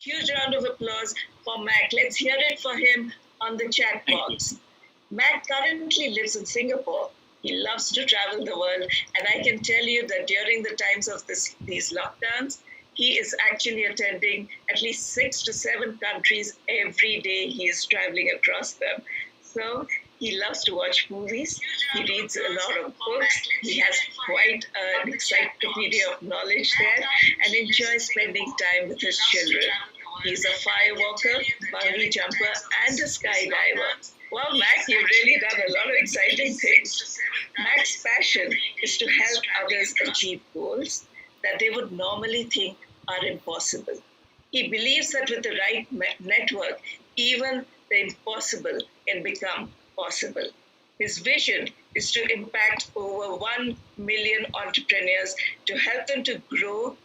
Huge round of applause for Mac. Let's hear it for him on the chat box. Mac currently lives in Singapore. He loves to travel the world, and I can tell you that during the times of these lockdowns, he is actually attending at least 6 to 7 countries every day. He is traveling across them. So he loves to watch movies. He reads a lot of books. He has quite an encyclopedia of knowledge there and enjoys spending time with his children. He's a firewalker, bungee jumper, and a skydiver. Wow, Mac, you've really done a lot of exciting things. Mac's passion is to help others achieve goals that they would normally think are impossible. He believes that with the right network, even the impossible can become possible. His vision is to impact over 1 million entrepreneurs to help them to grow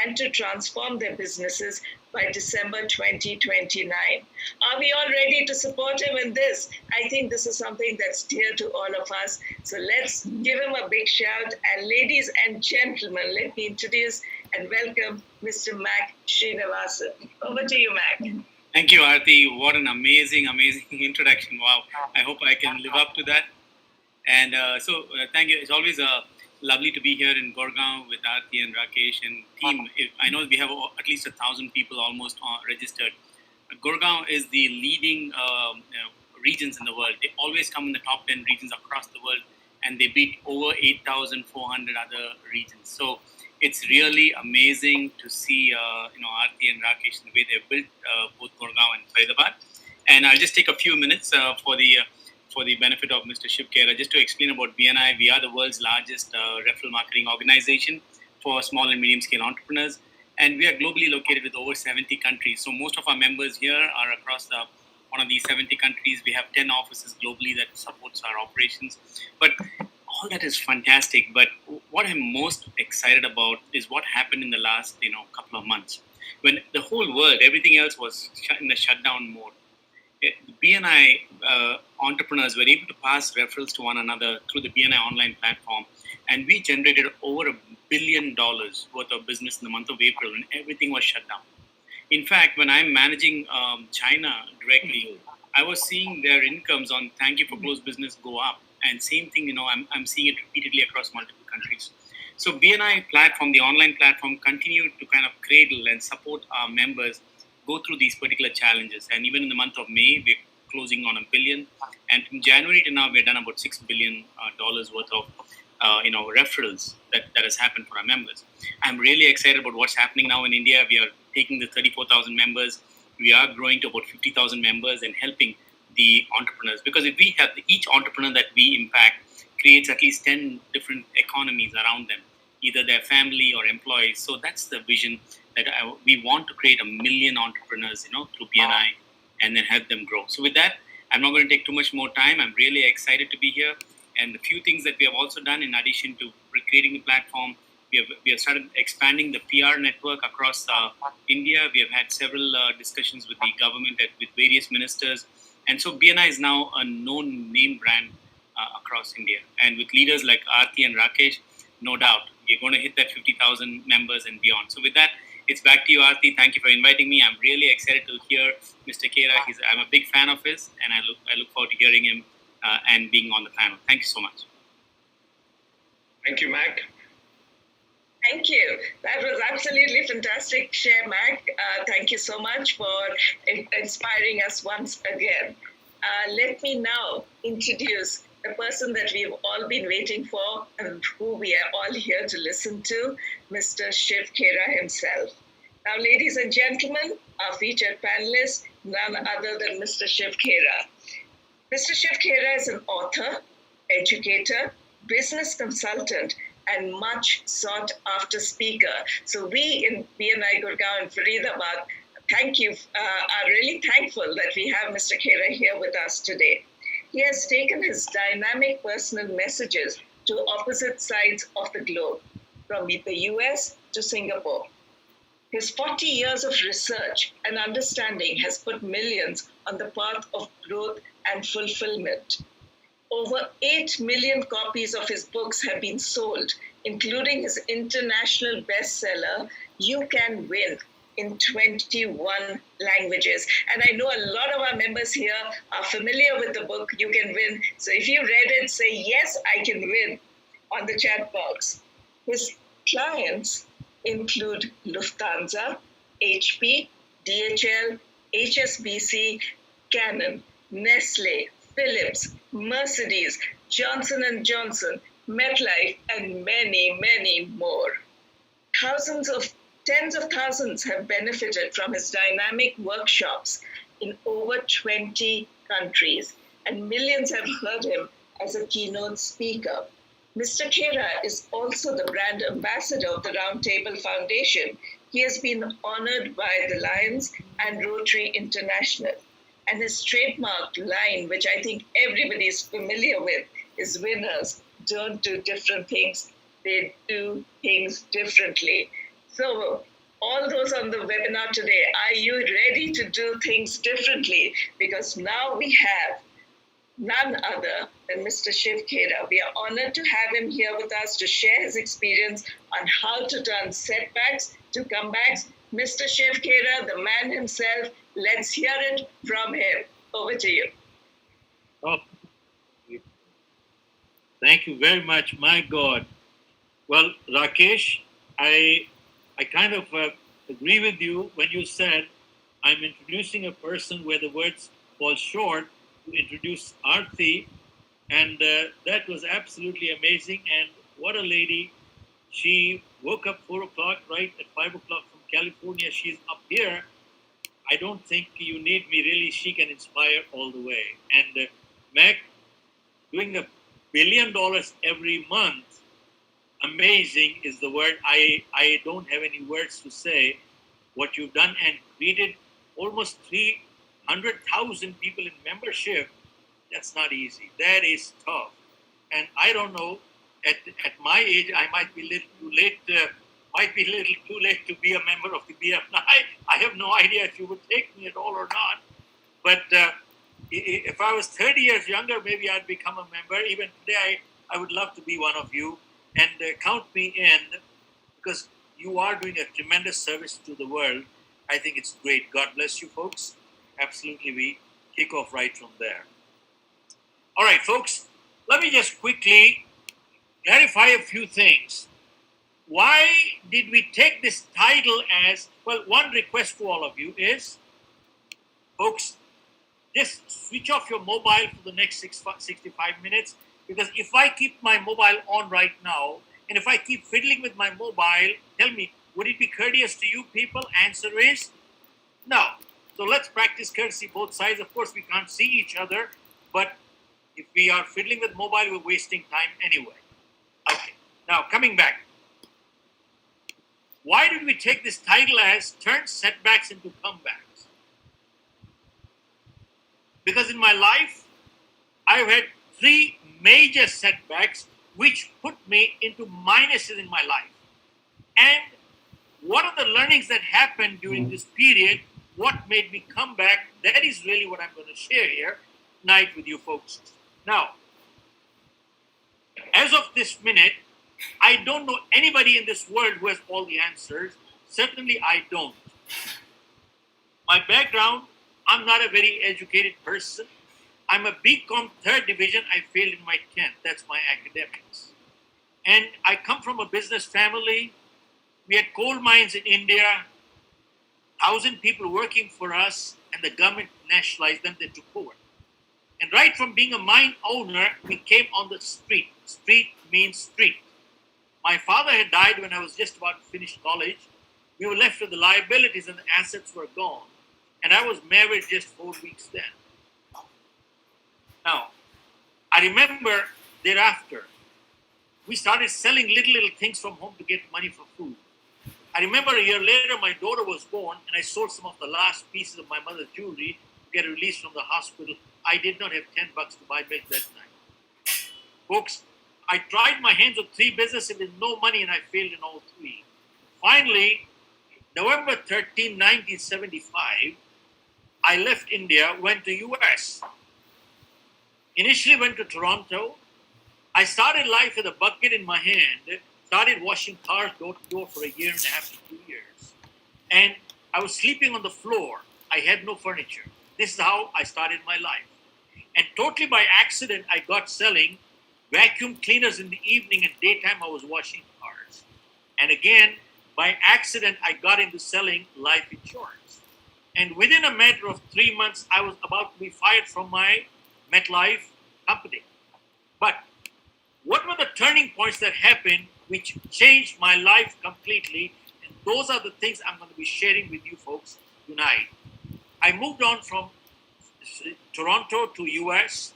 and to transform their businesses by December 2029. Are we all ready to support him in this? I think this is something that's dear to all of us. So let's give him a big shout. And ladies and gentlemen, let me introduce and welcome Mr. Mac Srinivasan. Over to you, Mac. Thank you, Aarti. What an amazing introduction. Wow. I hope I can live up to that. And thank you. It's always lovely to be here in Gurgaon with Aarti and Rakesh and team. I know we have at least 1,000 people almost registered. Gurgaon is the leading regions in the world. They always come in the top 10 regions across the world, and they beat over 8,400 other regions. So it's really amazing to see Aarti and Rakesh, the way they've built both Gurgaon and Faridabad. And I'll just take a few minutes for the benefit of Mr. Shiv Khera, just to explain about BNI. We are the world's largest referral marketing organization for small and medium-scale entrepreneurs, and we are globally located with over 70 countries. So most of our members here are across one of these 70 countries. We have 10 offices globally that supports our operations. But all that is fantastic. But what I'm most excited about is what happened in the last couple of months, when the whole world, everything else was in the shutdown mode. BNI entrepreneurs were able to pass referrals to one another through the BNI online platform, and we generated over $1 billion worth of business in the month of April when everything was shut down. In fact, when I'm managing China directly, I was seeing their incomes on Thank You for Closed Business go up, and same thing, I'm seeing it repeatedly across multiple countries. So BNI platform, the online platform, continued to kind of cradle and support our members go through these particular challenges. And even in the month of May, we're closing on $1 billion. And from January to now, we've done about $6 billion worth of referrals that has happened for our members. I'm really excited about what's happening now in India. We are taking the 34,000 members. We are growing to about 50,000 members and helping the entrepreneurs. Because if we have each entrepreneur that we impact creates at least 10 different economies around them, either their family or employees. So that's the vision that we want to create 1 million entrepreneurs, through BNI, and then help them grow. So with that, I'm not going to take too much more time. I'm really excited to be here. And the few things that we have also done in addition to creating the platform, we have started expanding the PR network across India. We have had several discussions with the government with various ministers. And so BNI is now a known name brand across India. And with leaders like Aarti and Rakesh, no doubt, we're going to hit that 50,000 members and beyond. So with that, it's back to you, Aarti. Thank you for inviting me. I'm really excited to hear Mr. Khera. I'm a big fan of his, and I look forward to hearing him and being on the panel. Thank you so much. Thank you, Mac. Thank you. That was absolutely fantastic share, Mac. Thank you so much for inspiring us once again. Let me now introduce the person that we've all been waiting for and who we are all here to listen to, Mr. Shiv Khera himself. Now, ladies and gentlemen, our featured panelist, none other than Mr. Shiv Khera. Mr. Shiv Khera is an author, educator, business consultant, and much sought after speaker. So we in BNI Gurgaon and Faridabad, are really thankful that we have Mr. Khera here with us today. He has taken his dynamic personal messages to opposite sides of the globe, from the US to Singapore. His 40 years of research and understanding has put millions on the path of growth and fulfillment. Over 8 million copies of his books have been sold, including his international bestseller, You Can Win, in 21 languages. And I know a lot of our members here are familiar with the book, You Can Win. So if you read it, say, yes, I can win on the chat box. His clients include Lufthansa, HP, DHL, HSBC, Canon, Nestle, Philips, Mercedes, Johnson & Johnson, MetLife, and many, many more. Tens of thousands have benefited from his dynamic workshops in over 20 countries, and millions have heard him as a keynote speaker. Mr. Khera is also the brand ambassador of the Roundtable Foundation. He has been honored by the Lions and Rotary International. And his trademark line, which I think everybody is familiar with, is winners don't do different things, they do things differently. So all those on the webinar today, are you ready to do things differently? Because now we have none other than Mr. Shiv Khera. We are honored to have him here with us to share his experience on how to turn setbacks to comebacks. Mr. Shiv Khera, the man himself, let's hear it from him. Over to you. Oh, thank you very much. My God. Well, Rakesh, I kind of agree with you when you said I'm introducing a person where the words fall short to introduce Aarti, and that was absolutely amazing. And what a lady. She woke up 4 o'clock, right, at 5 o'clock from California. She's up here. I don't think you need me, really. She can inspire all the way. And Mac, doing $1 billion every month, amazing is the word. I don't have any words to say what you've done, and created almost 300,000 people in membership. That's not easy. That is tough. And I don't know, at my age, I might be a little too late. Might be a little too late to be a member of the BMI. I have no idea if you would take me at all or not. But if I was 30 years younger, maybe I'd become a member. Even today, I would love to be one of you. And count me in, because you are doing a tremendous service to the world. I think it's great. God bless you, folks. Absolutely, we kick off right from there. All right, folks, let me just quickly clarify a few things. Why did we take this title as, well, one request to all of you is, folks, just switch off your mobile for the next 65 minutes, because if I keep my mobile on right now, and if I keep fiddling with my mobile, tell me, would it be courteous to you people? Answer is no. So let's practice courtesy both sides. Of course, we can't see each other, but if we are fiddling with mobile, we're wasting time anyway. Okay, now coming back. Why did we take this title as Turn Setbacks into Comebacks? Because in my life, I've had 3 major setbacks which put me into minuses in my life. And what are the learnings that happened during this period? What made me come back? That is really what I'm going to share here tonight with you folks. Now, as of this minute, I don't know anybody in this world who has all the answers. Certainly, I don't. My background, I'm not a very educated person. I'm a BCom 3rd division. I failed in my 10th. That's my academics. And I come from a business family. We had coal mines in India, 1,000 people working for us, and the government nationalized them. They took over. And right from being a mine owner, we came on the street. Street means street. My father had died when I was just about to finish college. We were left with the liabilities and the assets were gone. And I was married just 4 weeks then. Now, I remember thereafter, we started selling little things from home to get money for food. I remember a year later, my daughter was born, and I sold some of the last pieces of my mother's jewelry to get released from the hospital. I did not have $10 to buy milk that night. Folks, I tried my hands on 3 businesses with no money, and I failed in all 3. Finally, November 13, 1975, I left India, went to US. Initially went to Toronto. I started life with a bucket in my hand, started washing cars door to door for 1.5 to 2 years. And I was sleeping on the floor. I had no furniture. This is how I started my life. And totally by accident, I got selling vacuum cleaners in the evening, and daytime I was washing cars. And again, by accident, I got into selling life insurance. And within a matter of 3 months, I was about to be fired from my MetLife company. But what were the turning points that happened which changed my life completely? And those are the things I'm going to be sharing with you folks tonight. I moved on from Toronto to US,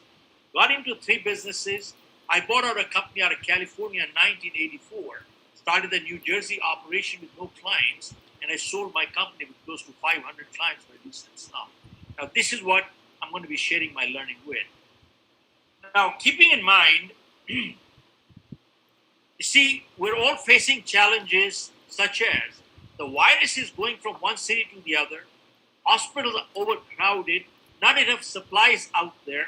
got into 3 businesses. I bought out a company out of California in 1984, started a New Jersey operation with no clients, and I sold my company with close to 500 clients for a decent sum. Now, this is what I'm going to be sharing my learning with. Now, keeping in mind, you see, we're all facing challenges such as the virus is going from one city to the other, hospitals are overcrowded, not enough supplies out there,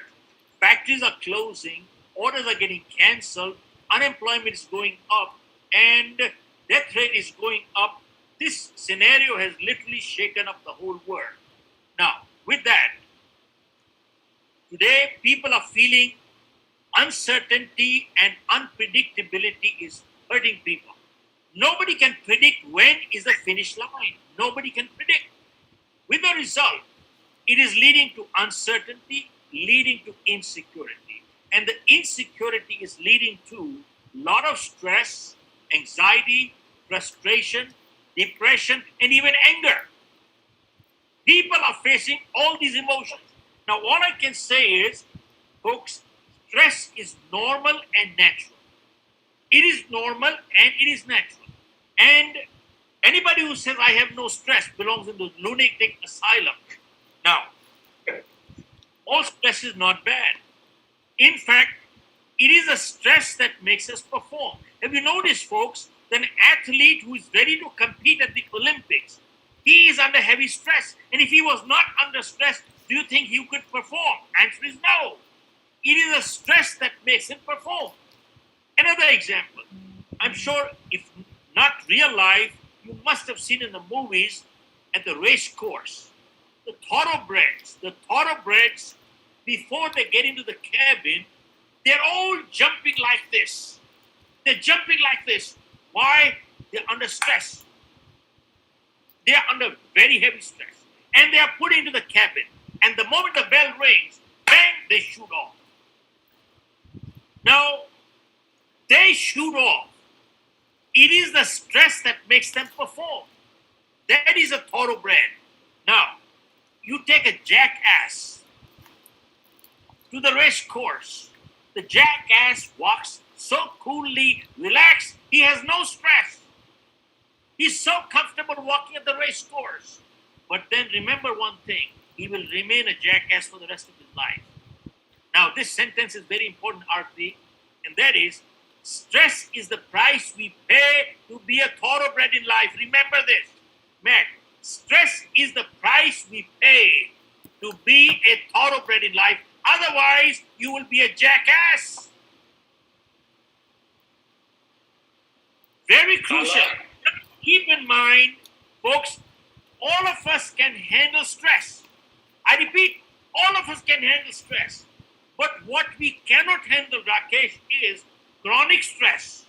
factories are closing, orders are getting cancelled, unemployment is going up, and death rate is going up. This scenario has literally shaken up the whole world. Now, with that, today people are feeling uncertainty and unpredictability is hurting people. Nobody can predict when is the finish line. Nobody can predict. With the result, it is leading to uncertainty, leading to insecurity. And the insecurity is leading to a lot of stress, anxiety, frustration, depression, and even anger. People are facing all these emotions. Now, all I can say is, folks, stress is normal and natural. It is normal and it is natural. And anybody who says I have no stress belongs in the lunatic asylum. Now, all stress is not bad. In fact, it is a stress that makes us perform. Have you noticed, folks, that an athlete who is ready to compete at the Olympics, he is under heavy stress. And if he was not under stress, do you think he could perform? Answer is no. It is a stress that makes him perform. Another example, I'm sure if not real life, you must have seen in the movies at the race course. The thoroughbreds, before they get into the cabin, they're all jumping like this. They're jumping like this. Why? They're under stress. They're under very heavy stress. And they are put into the cabin. And the moment the bell rings, bang, they shoot off. Now, they shoot off. It is the stress that makes them perform. That is a thoroughbred. Now, you take a jackass to the race course. The jackass walks so coolly, relaxed, he has no stress. He's so comfortable walking at the race course. But then remember one thing, he will remain a jackass for the rest of his life. Now, this sentence is very important, Arti, and that is, stress is the price we pay to be a thoroughbred in life. Remember this, Matt. Stress is the price we pay to be a thoroughbred in life. Otherwise, you will be a jackass. Very crucial. Keep in mind, folks, all of us can handle stress. I repeat, all of us can handle stress. But what we cannot handle, Rakesh, is chronic stress.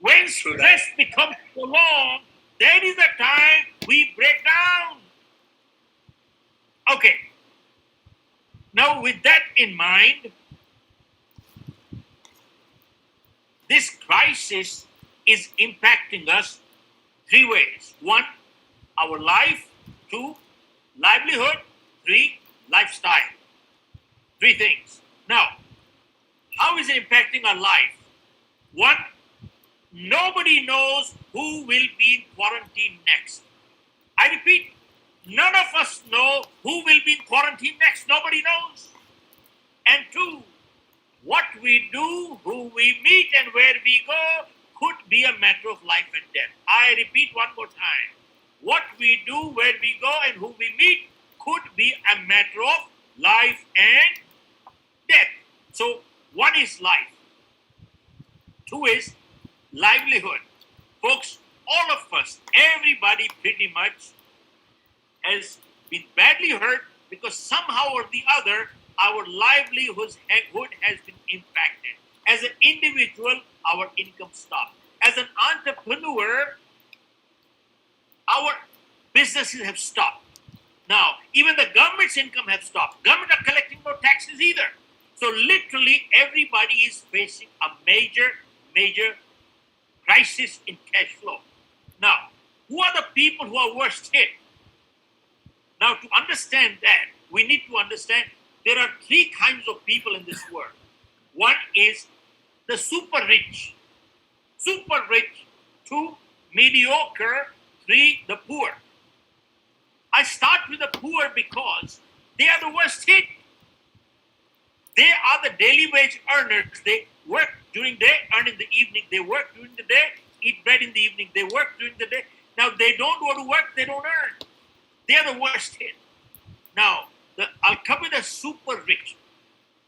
When stress becomes prolonged, that is the time we break down. Okay. Now, with that in mind, this crisis is impacting us 3 ways. 1, our life. 2, livelihood. 3, lifestyle. 3 things. Now, how is it impacting our life? 1, nobody knows who will be in quarantine next. I repeat, none of us know who will be in quarantine next. Nobody knows. And 2, what we do, who we meet, and where we go could be a matter of life and death. I repeat one more time. What we do, where we go, and who we meet could be a matter of life and death. So, 1 is life. 2 is livelihood. Folks, all of us, everybody pretty much has been badly hurt because somehow or the other our livelihood has been impacted. As an individual, our income stopped. As an entrepreneur, our businesses have stopped. Now, even the government's income have stopped. Government are collecting no taxes either. So literally everybody is facing a major crisis in cash flow. Now, who are the people who are worst hit? Now, to understand that, we need to understand there are three kinds of people in this world. One is the super rich. Super rich. Two, mediocre. Three, the poor. I start with the poor because they are the worst hit. They are the daily wage earners. They work during the day, earn in the evening. They work during the day, eat bread in the evening. They work during the day. Now, they don't go to work, they don't earn. They are the worst hit. Now, I'll come with the super rich.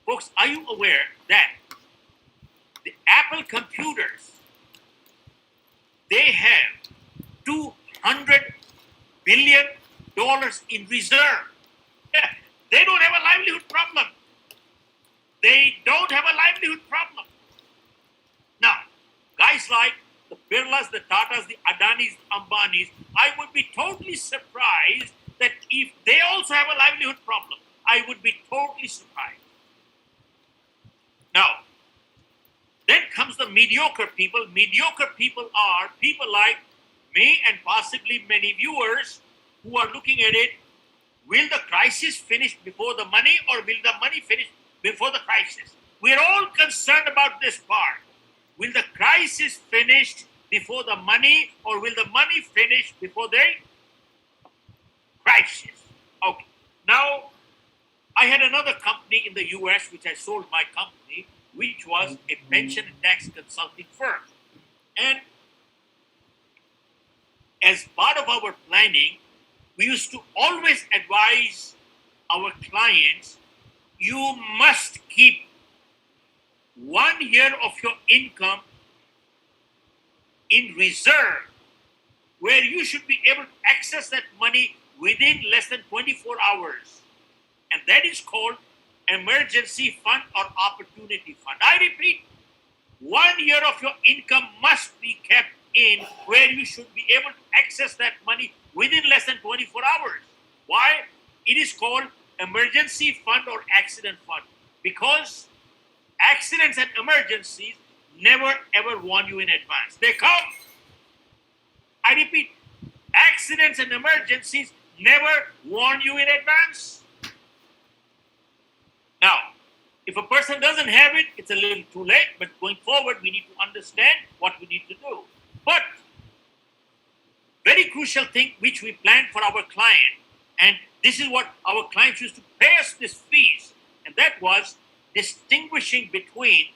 Folks, are you aware that the Apple computers, they have $200 billion in reserve. They don't have a livelihood problem. They don't have a livelihood problem. Now, guys like the Birlas, the Tatas, the Adanis, Ambanis, I would be totally surprised that if they also have a livelihood problem, I would be totally surprised. Now, then comes the mediocre people. Mediocre people are people like me and possibly many viewers who are looking at it. Will the crisis finish before the money, or will the money finish before the crisis? We're all concerned about this part. Will the crisis finish before the money, or will the money finish before the crisis? Okay. Now, I had another company in the US which I sold my company, which was a pension and tax consulting firm. And as part of our planning, we used to always advise our clients, you must keep 1 year of your income in reserve, where you should be able to access that money within less than 24 hours. And that is called emergency fund or opportunity fund. I repeat, 1 year of your income must be kept in where you should be able to access that money within less than 24 hours. Why? It is called emergency fund or accident fund, because accidents and emergencies never ever warn you in advance. They come. I repeat, accidents and emergencies never warn you in advance. Now, if a person doesn't have it, it's a little too late, but going forward, we need to understand what we need to do. But very crucial thing which we planned for our client, and this is what our clients used to pay us this fees, and that was distinguishing between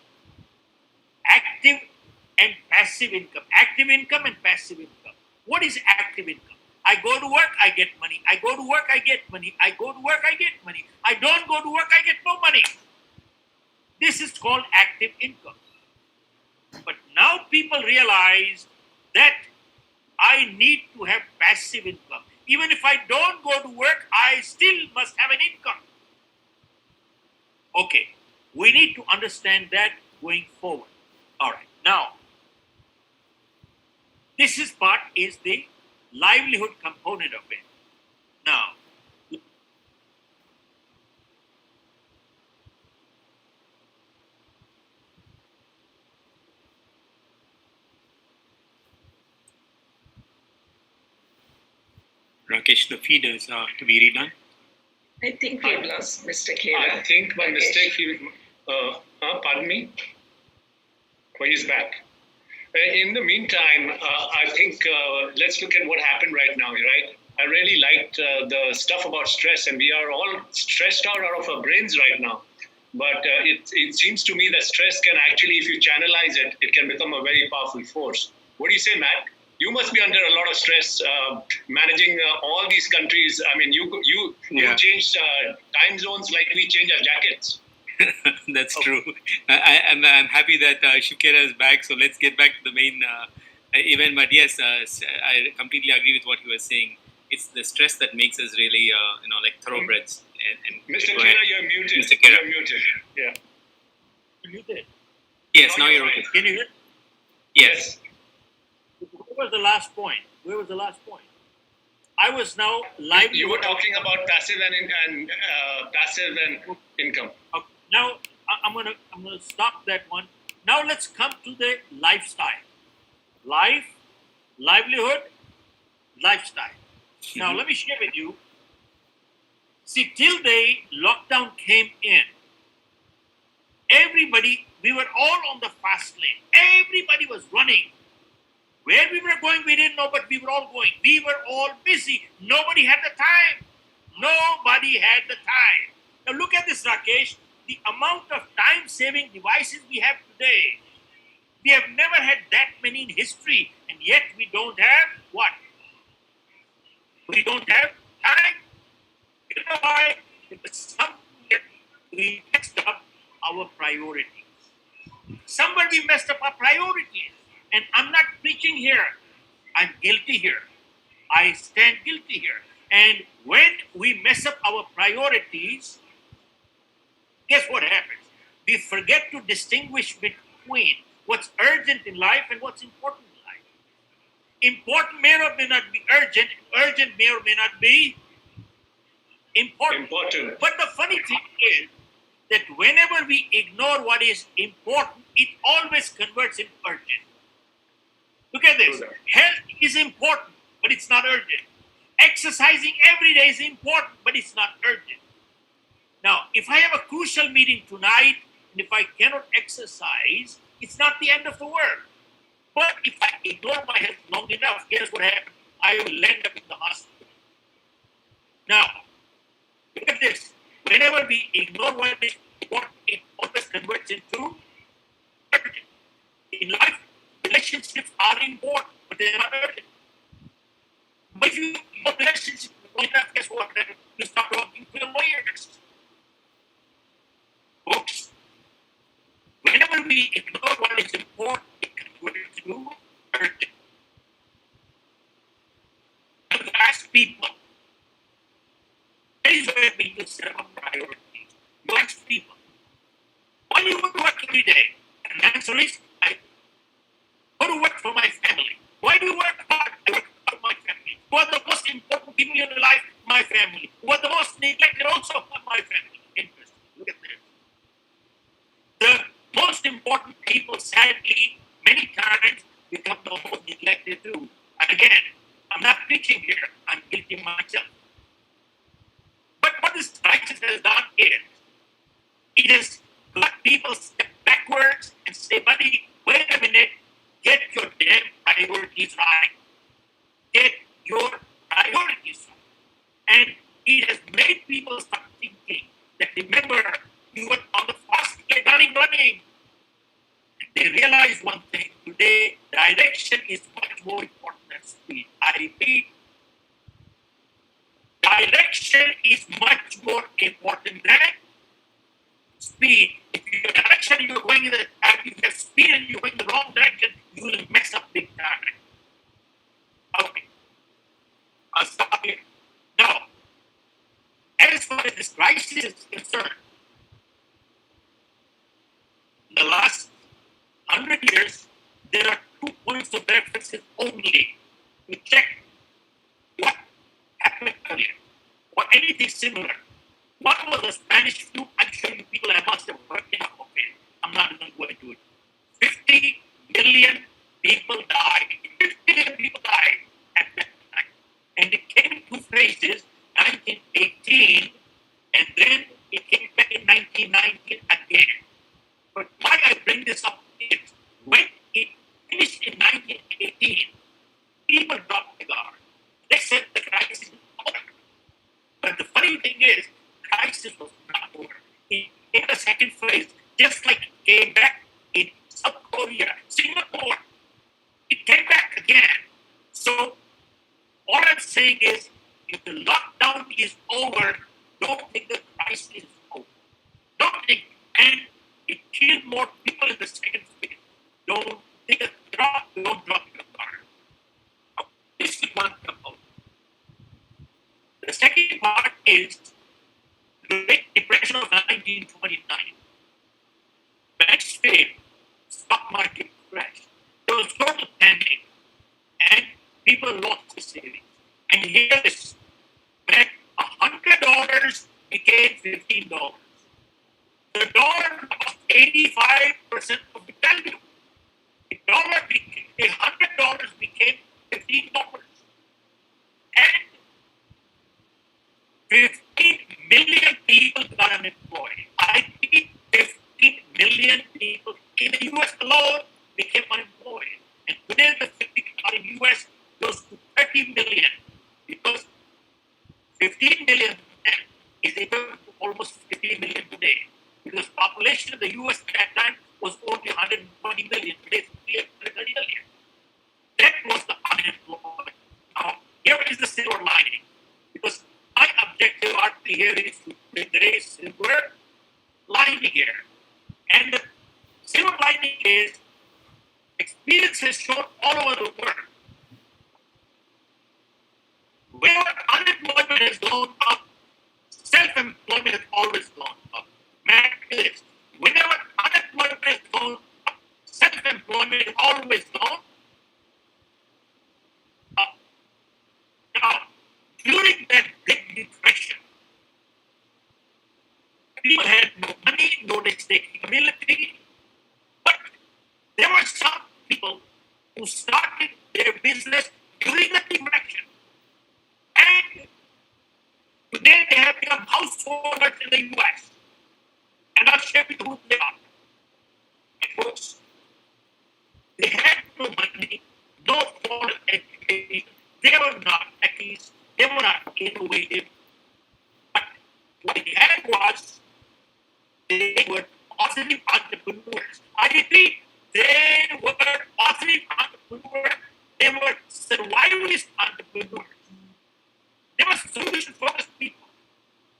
active and passive income. Active income and passive income. What is active income? I go to work, I get money. I go to work, I get money. I go to work, I get money. I don't go to work, I get no money. This is called active income. But now people realize that I need to have passive income. Even if I don't go to work, I still must have an income. Okay, we need to understand that going forward. All right, now, this is part is the livelihood component of it. Now, Rakesh, the feed is to be redone. I think we've lost Mr. Khera. I think by mistake, pardon me? Well, he's back. In the meantime, I think let's look at what happened right now, right? I really liked the stuff about stress, and we are all stressed out of our brains right now. But it seems to me that stress can actually, if you channelize it, it can become a very powerful force. What do you say, Matt? You must be under a lot of stress managing all these countries. I mean, you changed time zones like we change our jackets. That's true. I'm happy that Shiv Khera is back. So let's get back to the main event. But yes, I completely agree with what you were saying. it's the stress that makes us really, like thoroughbreds. And Mr. go ahead. Khera, you're muted. Mr. Khera. You're muted. Yeah. You did. Yes, Now now you're you're okay. Can you hear? Yes. Where was the last point? I was now live. You were talking about passive and income. Okay, now I'm gonna stop that one. Now let's come to the lifestyle, livelihood, lifestyle. Now let me share with you. See, till the lockdown came in, we were all on the fast lane. Everybody was running. Where we were going, we didn't know, but we were all going. We were all busy. Nobody had the time. Now look at this, Rakesh. The amount of time-saving devices we have today. We have never had that many in history, and yet we don't have what? We don't have time. You know why? Because somewhere we messed up our priorities. Somewhere we messed up our priorities. And I'm not preaching here. I'm guilty here. I stand guilty here. And when we mess up our priorities, guess what happens? We forget to distinguish between what's urgent in life and what's important in life. Important may or may not be urgent. Urgent may or may not be important. But the funny thing is that whenever we ignore what is important, it always converts into urgent. Look at this. Health is important, but it's not urgent. Exercising every day is important, but it's not urgent. Now, if I have a crucial meeting tonight, and if I cannot exercise, it's not the end of the world. But if I ignore my health long enough, guess what happens? I will end up in the hospital. Now, look at this. Whenever we ignore what is important, it always converts into urgent. In life, relationships are important, but they're not urgent. But if your relationship is enough, guess what? You start talking to your lawyers. Folks, whenever we ignore what is important, it converts to urgent. And ask people. That is where we need to set up priorities. You ask people, why do you want to work every day? And the answer is, I go to work for my family. Why do you work hard? I work for my family. Who are the most important people in your life? My family. Who are the most neglected also? My family. Interesting. Look at this. The most important people, sadly, many times become the most neglected too. And again, I'm not preaching here. I'm guilty myself. But what this crisis has done is, it has got people step backwards and say, buddy, wait a minute, get your damn priorities right. Get your priorities right. And it has made people start thinking that, remember, you were on the fast lane running. And they realize one thing, today, direction is much more important than speed. I repeat, direction is much more important than speed. If your direction you're going in the, if you have speed and you're going in the wrong direction, you will mess up big time. Okay. I'll stop here. Now, as far as this crisis is concerned, in the last 100 years, there are 2 points of reference only to check what happened earlier or anything similar. One was the Spanish flu. I'm sure you people must have worked it out. Okay, I'm not going to go into it. 50 million people died. 50 million people died at that time. And it came in 2 phases, 1918, and then it came back in 1919 again. But why I bring this up is, when it finished in 1918, people dropped the guard. They said the crisis is over. But the funny thing is, crisis was not over. It came a second phase, just like it came back in South Korea, Singapore. It came back again. So all I'm saying is, if the lockdown is over, don't think the crisis is over. Don't think, and it killed more people in the second phase. Don't take don't drop your guard. This is one component. second part is the Great Depression of 1929. Banks failed, stock market crashed. There was total panic, and people lost their savings. And here is when $100 became $15. The dollar lost 85% of the value. $100 became $15. And 15 million people got unemployed. I think 15 million people in the US alone became unemployed. And today the figure in the US goes to 30 million because 15 million is equal to almost 50 million today. Because population of the US at that time was only 120 million. Today it's 330 million. That was the unemployment. Now, here is the silver lining. Because my objective article here is to there is silver lining here. And the silver lining is experience has shown all over the world. Wherever unemployment has gone up, self-employment has always gone up. Whenever unemployment has gone up, self-employment has always gone up. Now, during that Great Depression, people had no money, no taking ability, but there were some people who started their business during the Depression. And today they have become householders in the US. And I'll share with you who they are. And folks, they had no money, no formal education. They were not techies, they were not innovative. But what they had was they were positive entrepreneurs. I repeat, they were positive entrepreneurs. They were survivalist entrepreneurs. They were solution-focused people.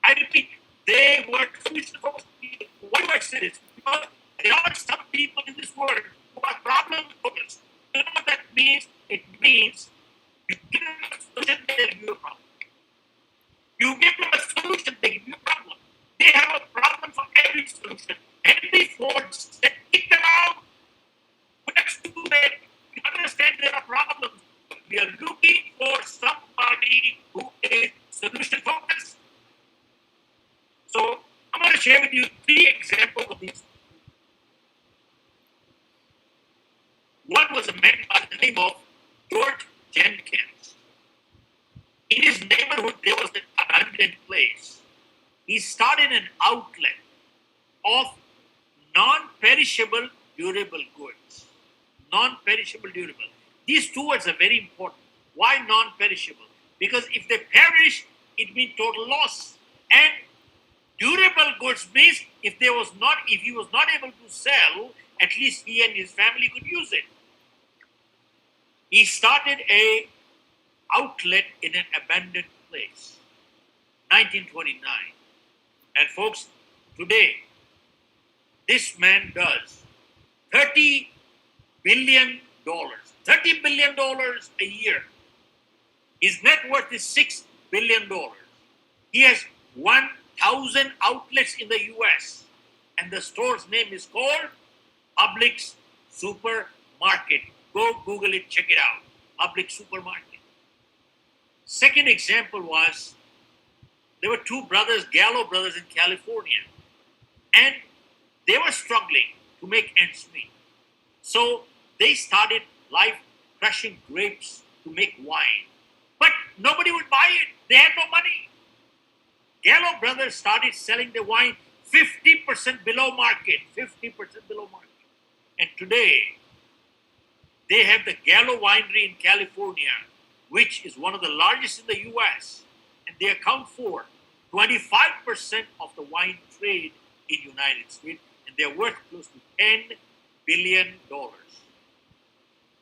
I repeat, they were solution-focused people. Why do I say this? Because there are some people in this world who are problem-focused. You know what that means? It means you give them a solution, they give you a problem. You give them a solution, they give you a problem. They have a problem for every solution. Henry Ford said, kick them out. But that's too late. You understand there are problems. We are looking for somebody who is solution-focused. So I'm going to share with you 3 examples of these. One was a man by the name of George Jenkins. In his neighborhood, there was an abandoned place. He started an outlet of non-perishable durable goods. Non-perishable durable. These 2 words are very important. Why non-perishable? Because if they perish, it means total loss. And durable goods means if he was not able to sell, at least he and his family could use it. He started a outlet in an abandoned place, 1929. And folks, today, this man does $30 billion. $30 billion a year. His net worth is $6 billion. He has 1,000 outlets in the US. And the store's name is called Publix Supermarket. Go Google it, check it out. Publix Supermarket. Second example was, there were 2 brothers, Gallo brothers in California. And they were struggling to make ends meet. So they started life crushing grapes to make wine. But nobody would buy it. They had no money. Gallo brothers started selling their wine 50% below market. 50% below market. And today, they have the Gallo Winery in California, which is one of the largest in the US. And they account for 25% of the wine trade in the United States. And they're worth close to $10 billion.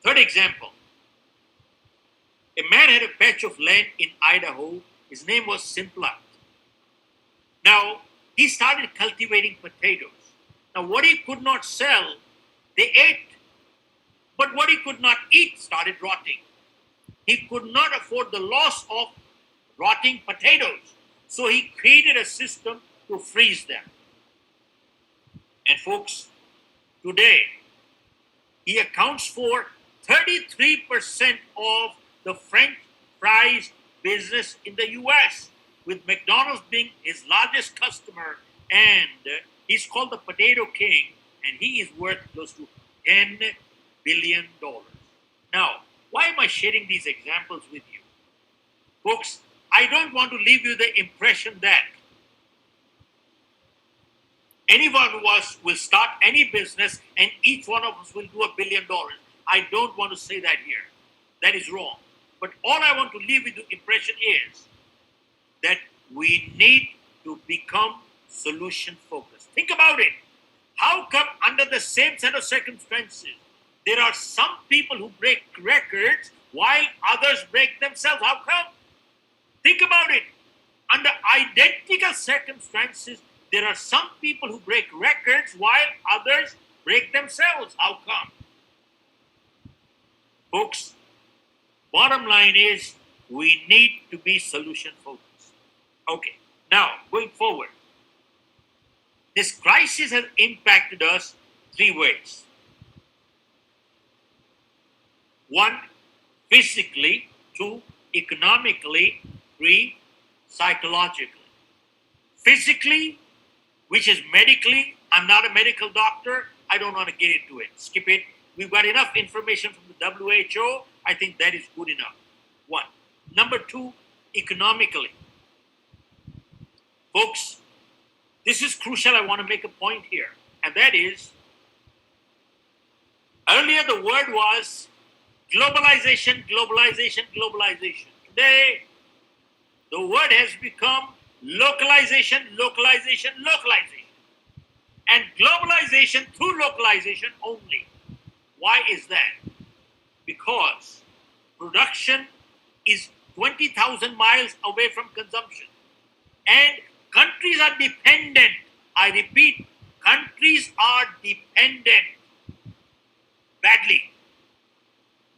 Third example. A man had a patch of land in Idaho. His name was Simplot. Now, he started cultivating potatoes. Now, what he could not sell, they ate. But what he could not eat started rotting. He could not afford the loss of rotting potatoes. So he created a system to freeze them. And folks, today, he accounts for 33% of the French fries business in the US, with McDonald's being his largest customer, and he's called the Potato King, and he is worth close to $10 billion. Now, why am I sharing these examples with you? Folks, I don't want to leave you the impression that anyone of us will start any business and each one of us will do $1 billion. I don't want to say that here. That is wrong. But all I want to leave with the impression is that we need to become solution focused. Think about it. How come under the same set of circumstances, there are some people who break records while others break themselves? How come? Think about it. Under identical circumstances, there are some people who break records while others break themselves. How come? Folks, bottom line is we need to be solution focused. Okay, now going forward, this crisis has impacted us three ways. One, physically. Two, economically. Three, psychologically. Physically, which is medically, I'm not a medical doctor, I don't want to get into it. Skip it. We've got enough information from the WHO. I think that is good enough. One. Number two, economically. Folks, this is crucial. I want to make a point here. And that is, earlier the word was globalization, globalization, globalization. Today, the word has become localization, localization, localization. And globalization through localization only. Why is that? Because production is 20,000 miles away from consumption. And countries are dependent. I repeat, countries are dependent badly.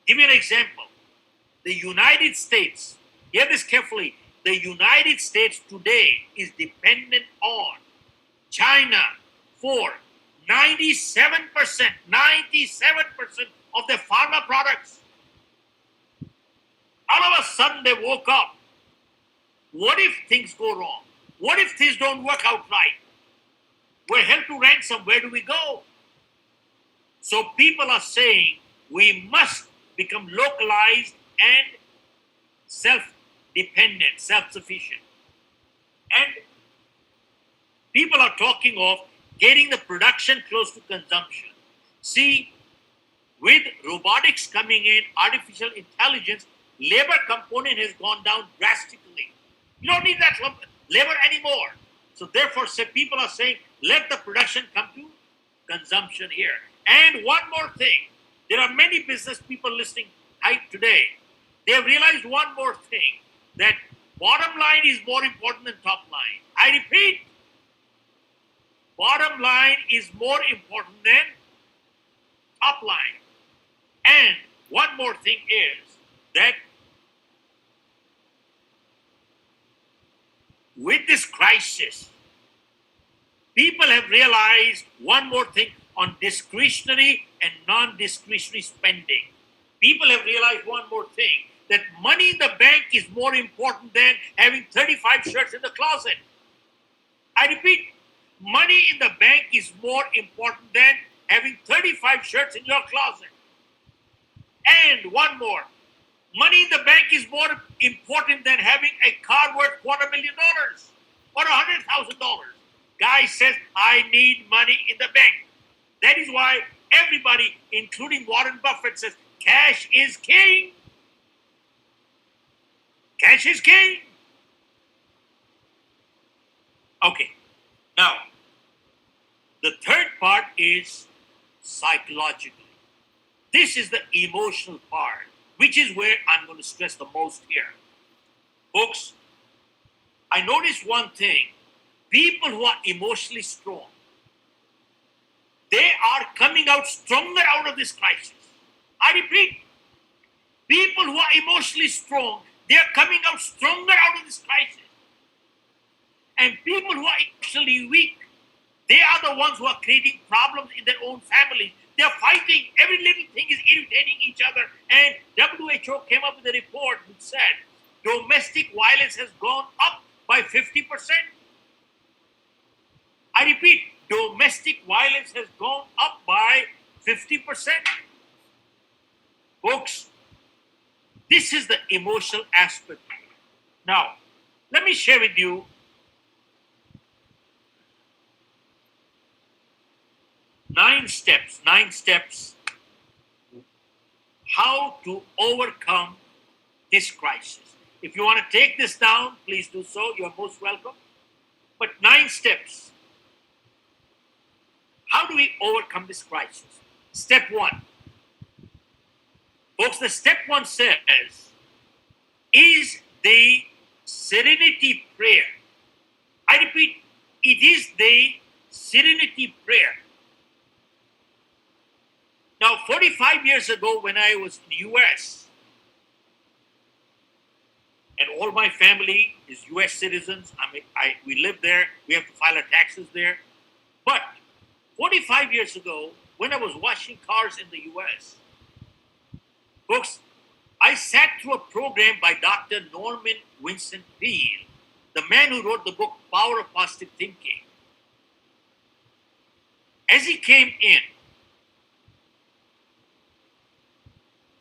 Give you an example. The United States, hear this carefully, the United States today is dependent on China for 97% of their pharma products. All of a sudden they woke up. What if things go wrong? What if things don't work out right? We're held to ransom. Where do we go? So people are saying we must become localized and self-dependent, self-sufficient. And people are talking of getting the production close to consumption. See, with robotics coming in, artificial intelligence, labor component has gone down drastically. You don't need that labor anymore. So therefore, people are saying, let the production come to consumption here. And one more thing, there are many business people listening today. They have realized one more thing, that bottom line is more important than top line. I repeat, bottom line is more important than top line. And one more thing is that with this crisis, people have realized one more thing on discretionary and non-discretionary spending. People have realized one more thing, that money in the bank is more important than having 35 shirts in the closet. I repeat, money in the bank is more important than having 35 shirts in your closet. And one more, money in the bank is more important than having a car worth $250,000 or $100,000. Guy says, I need money in the bank. That is why everybody, including Warren Buffett, says, cash is king. Cash is king. Okay. Now, the third part is psychologically. This is the emotional part, which is where I'm going to stress the most here. Folks, I noticed one thing. People who are emotionally strong, they are coming out stronger out of this crisis. I repeat, people who are emotionally strong, they are coming out stronger out of this crisis. And people who are emotionally weak, they are the ones who are creating problems in their own families. They are fighting. Every little thing is irritating each other. And WHO came up with a report which said domestic violence has gone up by 50%. I repeat, domestic violence has gone up by 50%. Folks, this is the emotional aspect. Now, let me share with you nine steps how to overcome this crisis. If you want to take this down, please do so. You're most welcome. But 9 steps. How do we overcome this crisis? Step 1. Folks, the step 1 says is the serenity prayer. I repeat, it is the serenity prayer. Now, 45 years ago, when I was in the US, and all my family is US citizens, we live there, we have to file our taxes there. But 45 years ago, when I was washing cars in the US, folks, I sat through a program by Dr. Norman Vincent Peale, the man who wrote the book Power of Positive Thinking. As he came in,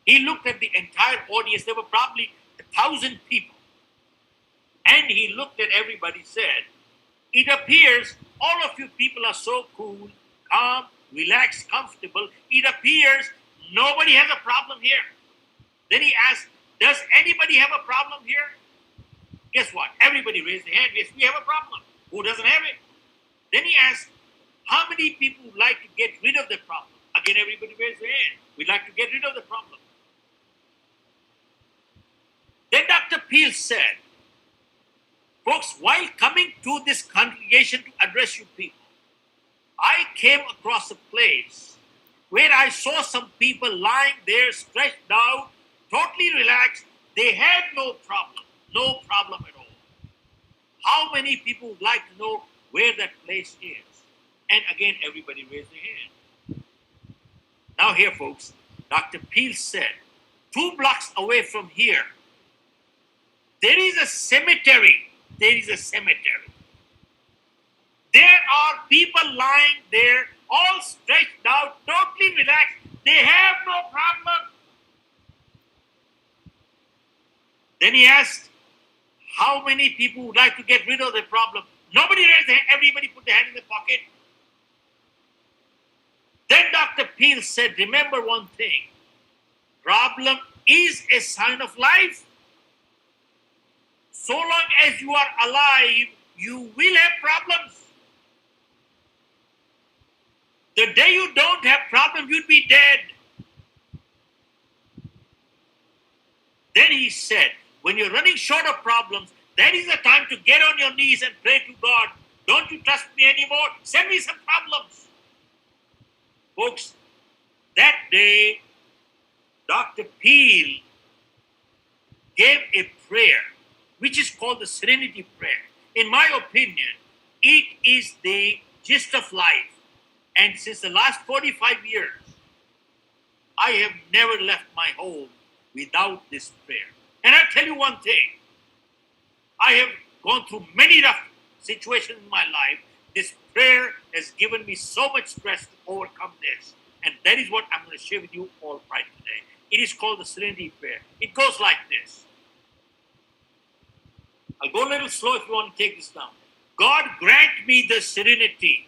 he looked at the entire audience. There were probably 1,000 people. And he looked at everybody, said, it appears all of you people are so cool, calm, relaxed, comfortable. It appears nobody has a problem here. Then he asked, does anybody have a problem here? Guess what? Everybody raised their hand. Yes, we have a problem. Who doesn't have it? Then he asked, how many people would like to get rid of the problem? Again, everybody raised their hand. We'd like to get rid of the problem. Then Dr. Peale said, folks, while coming to this congregation to address you people, I came across a place where I saw some people lying there, stretched out, totally relaxed. They had no problem at all. How many people would like to know where that place is? And again, everybody raised their hand. Now here, folks, Dr. Peale said, 2 blocks away from here, there is a cemetery. There are people lying there, all stretched out, totally relaxed. They have no problem. Then he asked, how many people would like to get rid of the problem? Nobody raised their hand. Everybody put their hand in their pocket. Then Dr. Peale said, remember one thing. Problem is a sign of life. So long as you are alive, you will have problems. The day you don't have problems, you'll be dead. Then he said, when you're running short of problems, that is the time to get on your knees and pray to God. Don't you trust me anymore? Send me some problems. Folks, that day, Dr. Peale gave a prayer, which is called the Serenity Prayer. In my opinion, it is the gist of life. And since the last 45 years, I have never left my home without this prayer. And I'll tell you one thing. I have gone through many rough situations in my life. This prayer has given me so much strength to overcome this. And that is what I'm going to share with you all right today. It is called the Serenity Prayer. It goes like this. I'll go a little slow if you want to take this down. God, grant me the serenity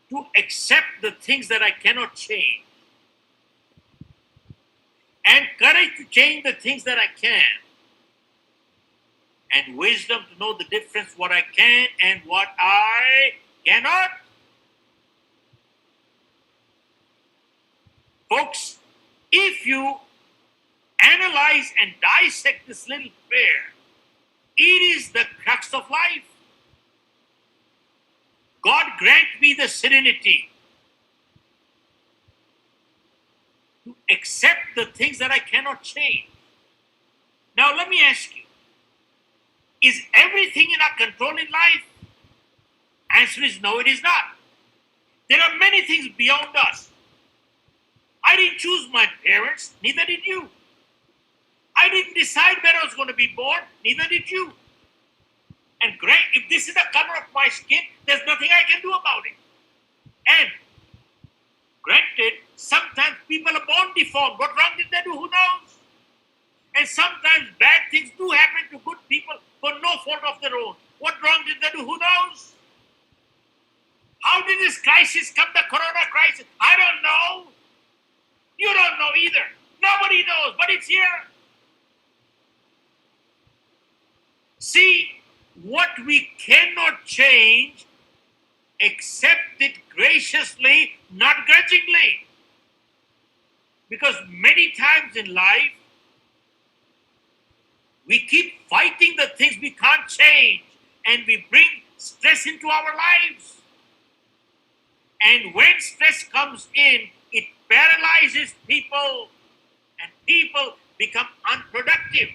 to accept the things that I cannot change, and courage to change the things that I can, and wisdom to know the difference what I can and what I cannot. Folks, if you analyze and dissect this little prayer, it is the crux of life. God grant me the serenity to accept the things that I cannot change, Now let me ask you, is everything in our control in life? Answer is no, it is not. There are many things beyond us. I didn't choose my parents, neither did you. I didn't decide where I was going to be born, neither did you. And if this is the color of my skin, there's nothing I can do about it. And granted, sometimes people are born deformed. What wrong did they do? Who knows? And sometimes bad things do happen to good people for no fault of their own. What wrong did they do? Who knows? How did this crisis come, the corona crisis? I don't know. You don't know either. Nobody knows, but it's here. See, what we cannot change, accept it graciously, not grudgingly. Because many times in life, we keep fighting the things we can't change, and we bring stress into our lives. And when stress comes in, it paralyzes people, and people become unproductive.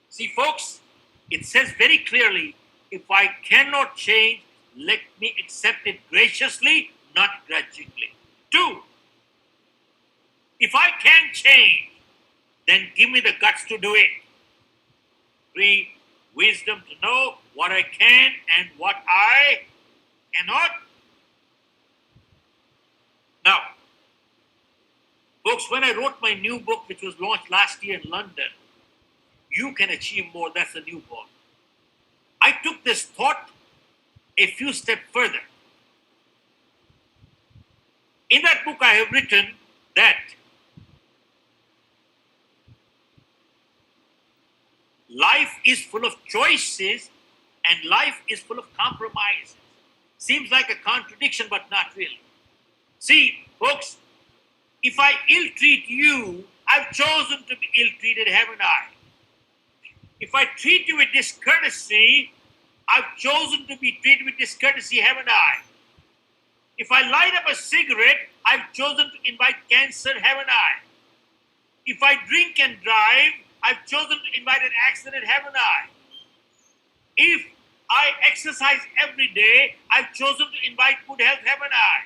See, folks, it says very clearly, if I cannot change, let me accept it graciously, not grudgingly. 2, if I can change, then give me the guts to do it. 3, wisdom to know what I can and what I cannot. Now, folks, when I wrote my new book, which was launched last year in London, You Can Achieve More, that's the new book, I took this thought a few steps further. In that book, I have written that life is full of choices and life is full of compromises. Seems like a contradiction, but not really. See, folks, if I ill-treat you, I've chosen to be ill-treated, haven't I? If I treat you with discourtesy, I've chosen to be treated with discourtesy, haven't I? If I light up a cigarette, I've chosen to invite cancer, haven't I? If I drink and drive, I've chosen to invite an accident, haven't I? If I exercise every day, I've chosen to invite good health, haven't I?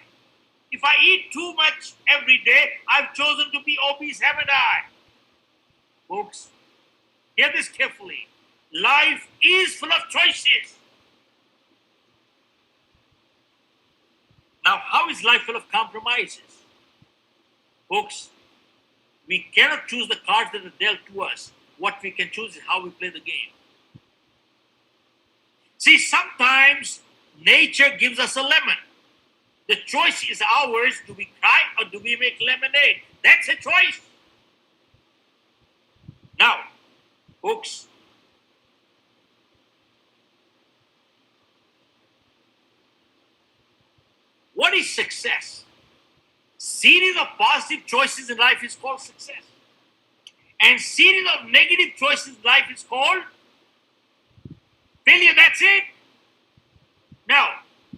If I eat too much every day, I've chosen to be obese, haven't I? Folks, hear this carefully. Life is full of choices. Now, how is life full of compromises? Folks, we cannot choose the cards that are dealt to us. What we can choose is how we play the game. See, sometimes nature gives us a lemon. The choice is ours. Do we cry or do we make lemonade? That's a choice. Now, folks, what is success? Series of positive choices in life is called success. And series of negative choices in life is called failure. That's it. Now,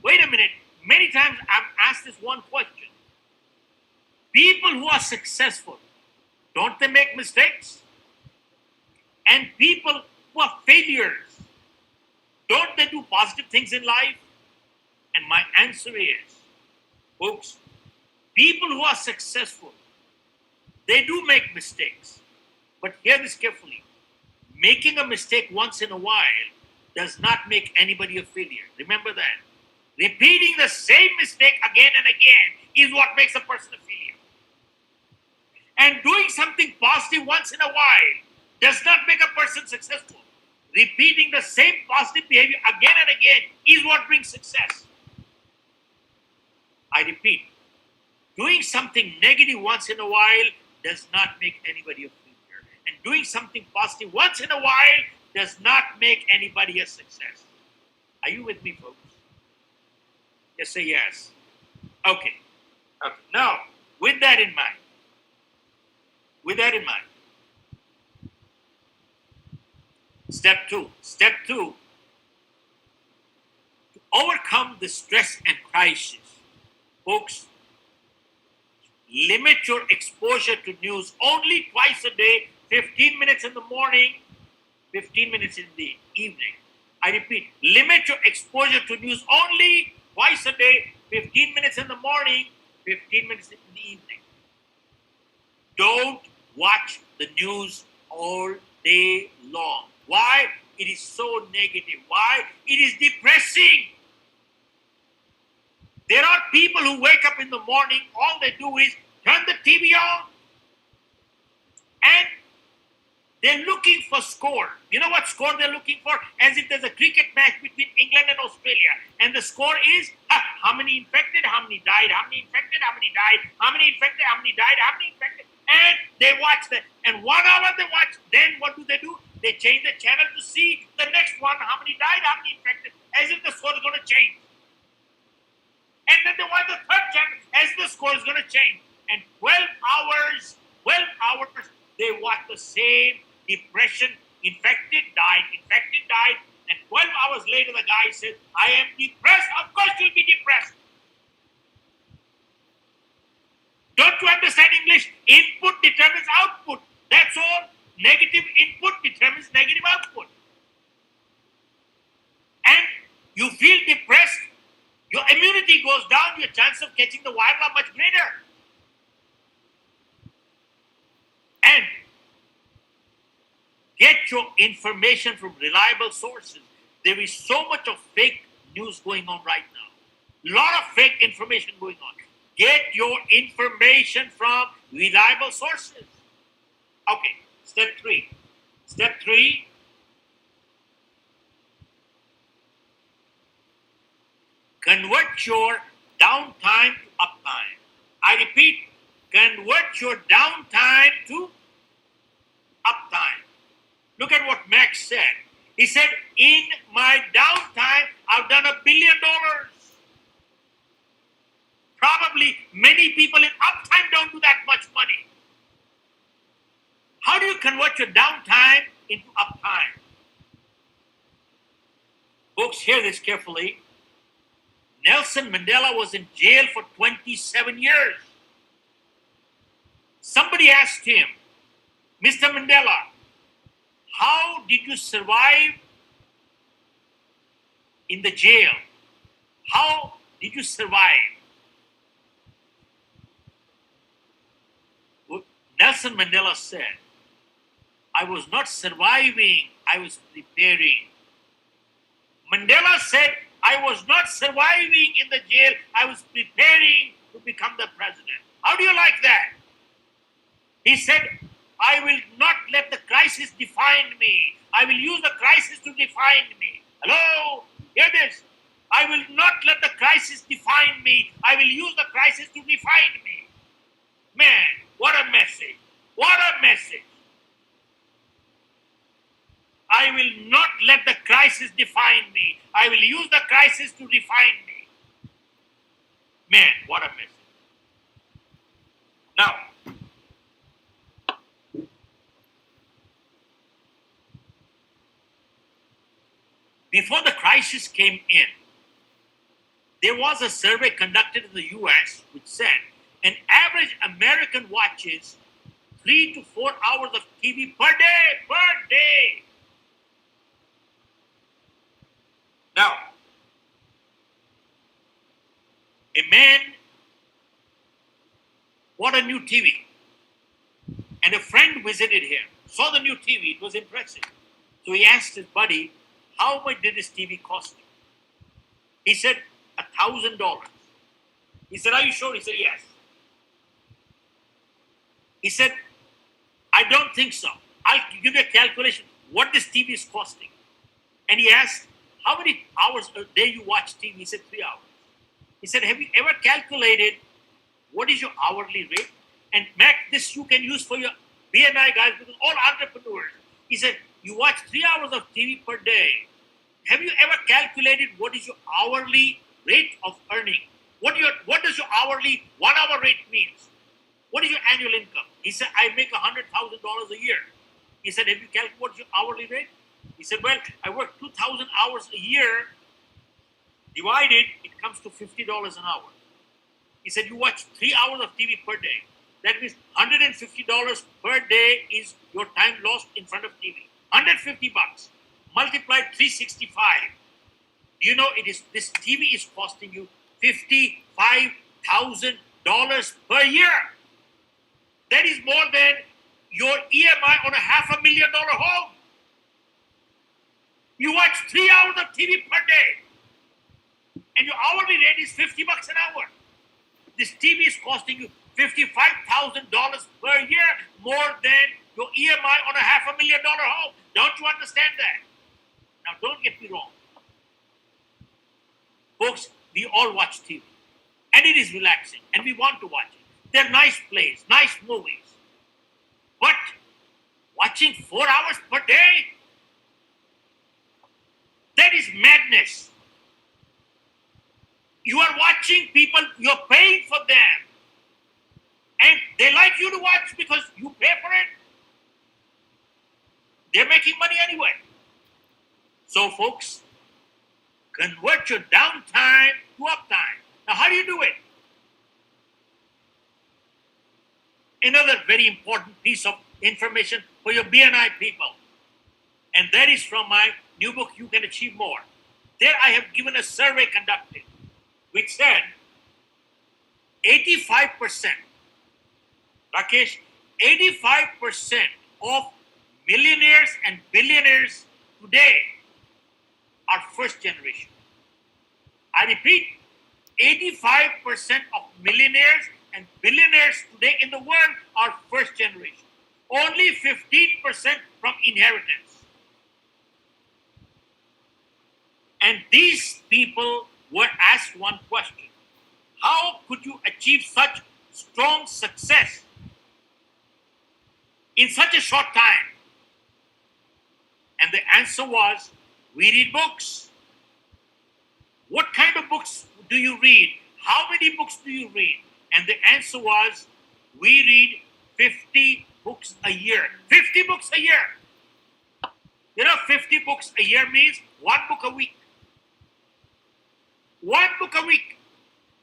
wait a minute. Many times I'm asked this one question. People who are successful, don't they make mistakes? And people who are failures, don't they do positive things in life? And my answer is, folks, people who are successful, they do make mistakes. But hear this carefully. Making a mistake once in a while does not make anybody a failure. Remember that. Repeating the same mistake again and again is what makes a person a failure. And doing something positive once in a while does not make a person successful. Repeating the same positive behavior again and again is what brings success. I repeat, doing something negative once in a while does not make anybody a failure. And doing something positive once in a while does not make anybody a success. Are you with me, folks? Just say yes. Okay. Now, with that in mind, step two, to overcome the stress and crisis, folks, limit your exposure to news only twice a day, 15 minutes in the morning, 15 minutes in the evening. I repeat, limit your exposure to news only twice a day, 15 minutes in the morning, 15 minutes in the evening. Don't watch the news all day long. Why? It is so negative. Why? It is depressing. There are people who wake up in the morning, all they do is turn the TV on and they're looking for score. You know what score they're looking for? As if there's a cricket match between England and Australia. And the score is how many infected, how many died, how many infected, how many died, how many infected, how many died, how many infected. And they watch that. And 1 hour they watch. Then what do? They change the channel to see the next one, how many died, how many infected, as if the score is going to change. And then they watch the third channel as the score is going to change. And 12 hours, they watch the same depression, infected, died, and 12 hours later the guy says, I am depressed. Of course you'll be depressed. Don't you understand English? Input determines output. That's all. Negative input determines negative output. And you feel depressed, your immunity goes down, your chance of catching the virus are much greater. And get your information from reliable sources. There is so much of fake news going on right now. A lot of fake information going on. Get your information from reliable sources. Okay, step 3. Step 3. Convert your downtime to uptime. I repeat, convert your downtime to uptime. Look at what Max said. He said, in my downtime, I've done $1 billion. Probably many people in uptime don't do that much money. How do you convert your downtime into uptime? Folks, hear this carefully. Nelson Mandela was in jail for 27 years. Somebody asked him, Mr. Mandela, how did you survive in the jail? How did you survive? Nelson Mandela said, I was not surviving, I was preparing. Mandela said, I was not surviving in the jail, I was preparing to become the president. How do you like that? He said, I will not let the crisis define me. I will use the crisis to define me. Hello? Hear this. I will not let the crisis define me. I will use the crisis to define me. Man, what a message. What a message. I will not let the crisis define me. I will use the crisis to define me. Man, what a message. Now, before the crisis came in, there was a survey conducted in the US which said an average American watches 3 to 4 hours of TV per day. Now, a man bought a new TV and a friend visited him, saw the new TV, it was impressive. So he asked his buddy, how much did this TV cost you? He said, $1,000. He said, are you sure? He said, yes. He said, I don't think so. I'll give you a calculation what this TV is costing. And he asked, how many hours a day you watch TV? He said, 3 hours. He said, have you ever calculated what is your hourly rate? And Mac, this you can use for your BNI guys, because all entrepreneurs. He said, you watch 3 hours of TV per day. Have you ever calculated what is your hourly rate of earning? What does your hourly 1 hour rate means? What is your annual income? He said, I make $100,000 a year. He said, have you calculated what's your hourly rate? He said, well, I work 2,000 hours a year. Divided, it comes to $50 an hour. He said, you watch 3 hours of TV per day. That means $150 per day is your time lost in front of TV. $150. Multiplied 365. You know this TV is costing you $55,000 per year. That is more than your EMI on a $500,000 home. You watch 3 hours of TV per day, and your hourly rate is $50 an hour. This TV is costing you $55,000 per year, more than your EMI on a $500,000 home. Don't you understand that? Now, don't get me wrong. Folks, we all watch TV, and it is relaxing, and we want to watch it. They're nice plays, nice movies. But watching 4 hours per day, that is madness. You are watching people, you're paying for them. And they like you to watch because you pay for it. They're making money anyway. So, folks, convert your downtime to uptime. Now, how do you do it? Another very important piece of information for your BNI people. And that is from my new book, You Can Achieve More. There I have given a survey conducted, which said 85%, Rakesh, 85% of millionaires and billionaires today are first generation. I repeat, 85% of millionaires and billionaires today in the world are first generation. Only 15% from inheritance. And these people were asked one question: how could you achieve such strong success in such a short time? And the answer was, we read books. What kind of books do you read? How many books do you read? And the answer was, we read 50 books a year. 50 books a year. You know, 50 books a year means one book a week. One book a week.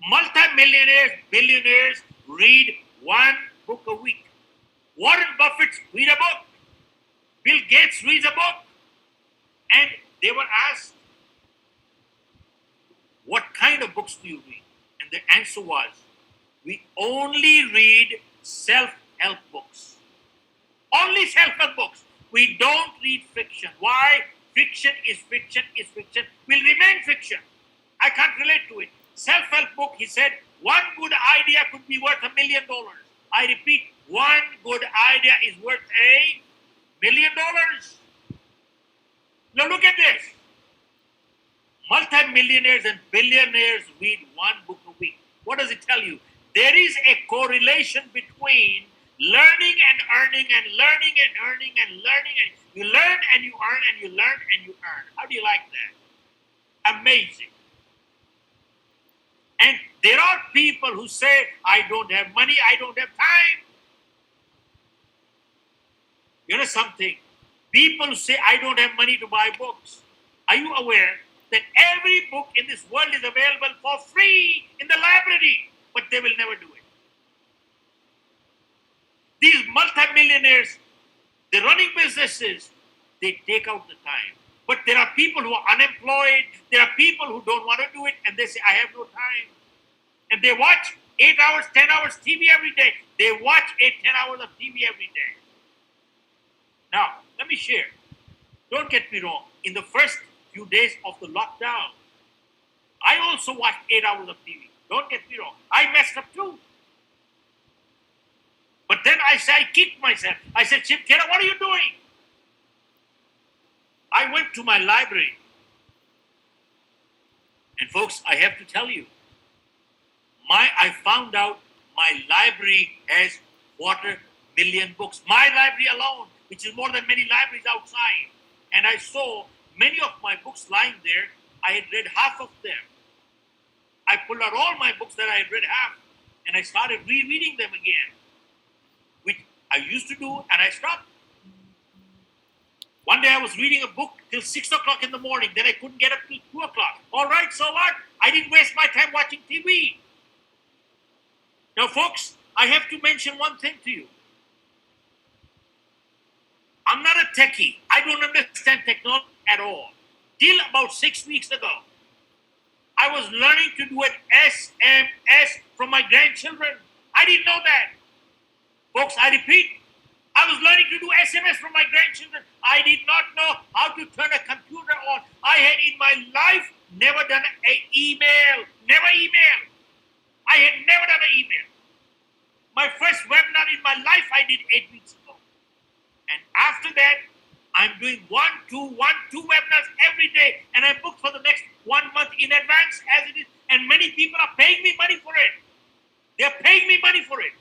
Multi-millionaires, billionaires read one book a week. Warren Buffett read a book. Bill Gates reads a book. And they were asked, what kind of books do you read? And the answer was, we only read self-help books. Only self-help books. We don't read fiction. Why? Fiction is fiction is fiction. Will remain fiction. I can't relate to it. Self-help book, he said, one good idea could be worth $1 million. I repeat, one good idea is worth $1 million. Now look at this. Multi-millionaires and billionaires read one book a week. What does it tell you? There is a correlation between learning and earning and learning and earning and learning. And you learn and you earn and you learn and you earn. How do you like that? Amazing. And there are people who say, I don't have money, I don't have time. You know something? People who say, I don't have money to buy books. Are you aware that every book in this world is available for free in the library? But they will never do it. These multimillionaires, they're running businesses, they take out the time. But there are people who are unemployed, there are people who don't want to do it, and they say, I have no time. And they watch 8 hours, 10 hours TV every day. They watch 8, 10 hours of TV every day. Now, let me share. Don't get me wrong. In the first few days of the lockdown, I also watched 8 hours of TV. Don't get me wrong. I messed up too. But then I kicked myself. I said, Shiv Khera, what are you doing? I went to my library. And folks, I have to tell you, I found out my library has 250,000 books. My library alone, which is more than many libraries outside. And I saw many of my books lying there. I had read half of them. I pulled out all my books that I had read half, and I started rereading them again, which I used to do, and I stopped. One day I was reading a book till 6 o'clock in the morning. Then I couldn't get up till 2 o'clock. All right, so what? I didn't waste my time watching TV. Now, folks, I have to mention one thing to you. I'm not a techie. I don't understand technology at all. Till about 6 weeks ago, I was learning to do an SMS from my grandchildren. I didn't know that. Folks, I repeat, I was learning to do SMS from my grandchildren. I did not know how to turn a computer on. I had in my life never done an email. Never email. I had never done an email. My first webinar in my life I did 8 weeks ago. And after that, I'm doing one, two webinars every day. And I booked for the next 1 month in advance as it is. And many people are paying me money for it. They're paying me money for it.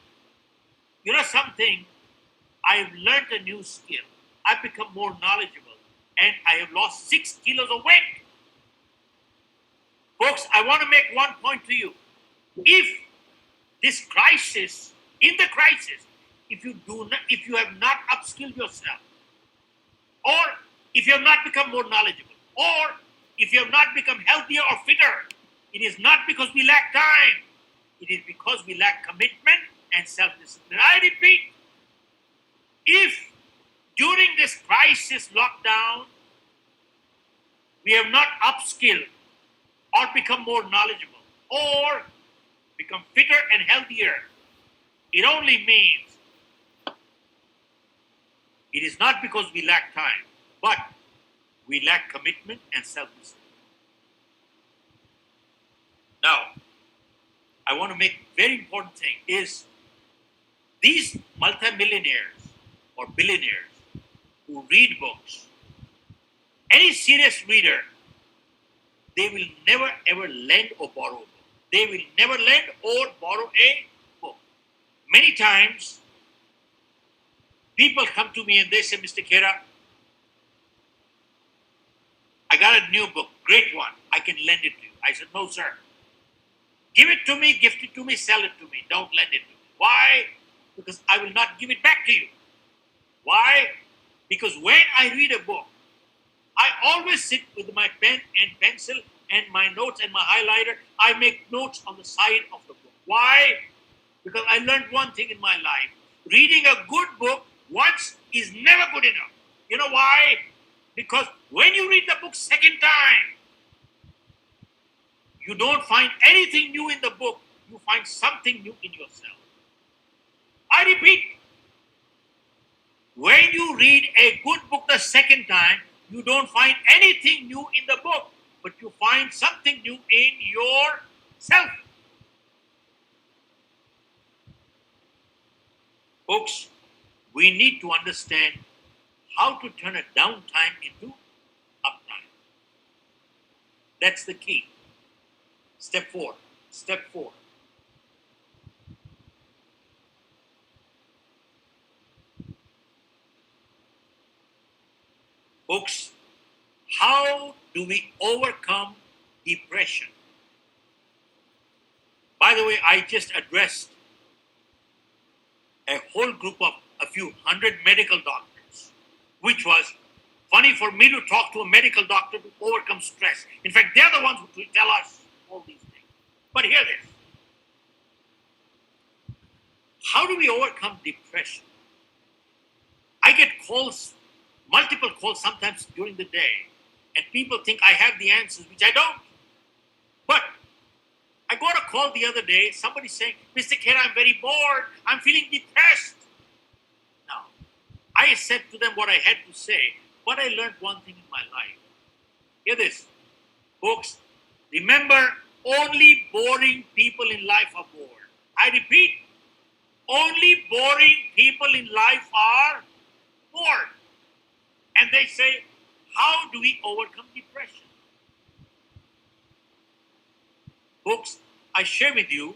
You know something? I've learned a new skill. I've become more knowledgeable. And I have lost 6 kilos of weight. Folks, I want to make one point to you. If this crisis, in the crisis, if you have not upskilled yourself, or if you have not become more knowledgeable, or if you have not become healthier or fitter, it is not because we lack time. It is because we lack commitment and self-discipline. I repeat, if during this crisis lockdown, we have not upskilled or become more knowledgeable or become fitter and healthier, it only means it is not because we lack time, but we lack commitment and self-discipline. Now, I want to make a very important thing is these multimillionaires or billionaires who read books, any serious reader, they will never ever lend or borrow a book. They will never lend or borrow a book. Many times, people come to me and they say, Mr. Khera, I got a new book, great one. I can lend it to you. I said, no, sir. Give it to me, gift it to me, sell it to me. Don't lend it to me. Why? Because I will not give it back to you. Why? Because when I read a book, I always sit with my pen and pencil and my notes and my highlighter. I make notes on the side of the book. Why? Because I learned one thing in my life. Reading a good book once is never good enough. You know why? Because when you read the book second time, you don't find anything new in the book. You find something new in yourself. I repeat, when you read a good book the second time, you don't find anything new in the book, but you find something new in yourself. Folks, we need to understand how to turn a downtime into uptime. That's the key. Step 4. Step 4. Folks, how do we overcome depression? By the way, I just addressed a whole group of a few hundred medical doctors, which was funny for me to talk to a medical doctor to overcome stress. In fact, they're the ones who tell us all these things. But hear this. How do we overcome depression? I get calls, multiple calls sometimes during the day, and people think I have the answers, which I don't. But I got a call the other day, somebody saying, Mr. Khera, I'm very bored, I'm feeling depressed. Now, I said to them what I had to say, but I learned one thing in my life. Hear this, folks, remember, only boring people in life are bored. I repeat, only boring people in life are bored. And they say, how do we overcome depression? Folks, I share with you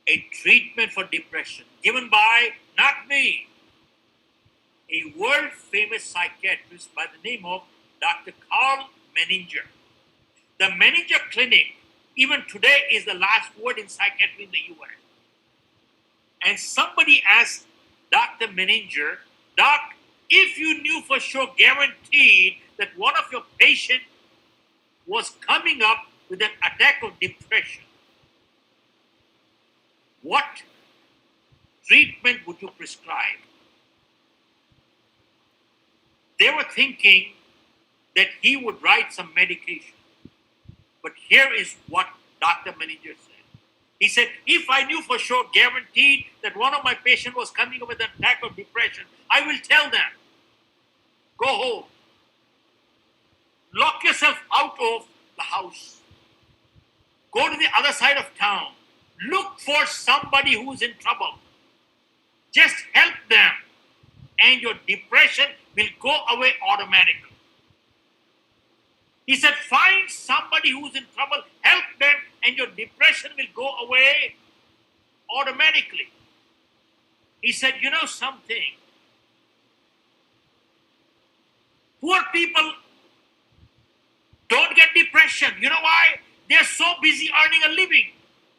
a treatment for depression given by, not me, a world-famous psychiatrist by the name of Dr. Carl Menninger. The Menninger Clinic, even today, is the last word in psychiatry in the US. And somebody asked Dr. Menninger, Doc, if you knew for sure, guaranteed, that one of your patients was coming up with an attack of depression, what treatment would you prescribe? They were thinking that he would write some medication. But here is what Dr. Manager said. He said, if I knew for sure, guaranteed, that one of my patients was coming up with an attack of depression, I will tell them, go home. Lock yourself out of the house. Go to the other side of town. Look for somebody who's in trouble. Just help them. And your depression will go away automatically. He said, find somebody who's in trouble, help them, and your depression will go away automatically. He said, you know something? Poor people don't get depression. You know why? They're so busy earning a living.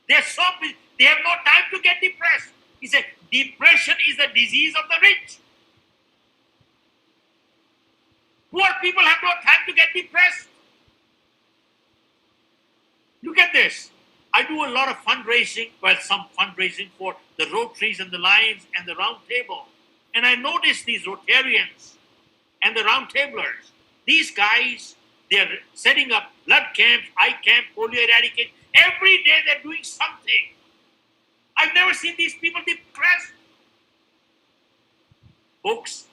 They're so busy. They have no time to get depressed. He said, depression is the disease of the rich. Poor people have no time to get depressed. Look at this. I do a lot of fundraising, well, some fundraising for the Rotaries and the Lions and the Round Table. And I noticed these Rotarians and the Round Tablers. These guys, they're setting up blood camps, eye camp, polio eradication. Every day they're doing something. I've never seen these people depressed. Folks,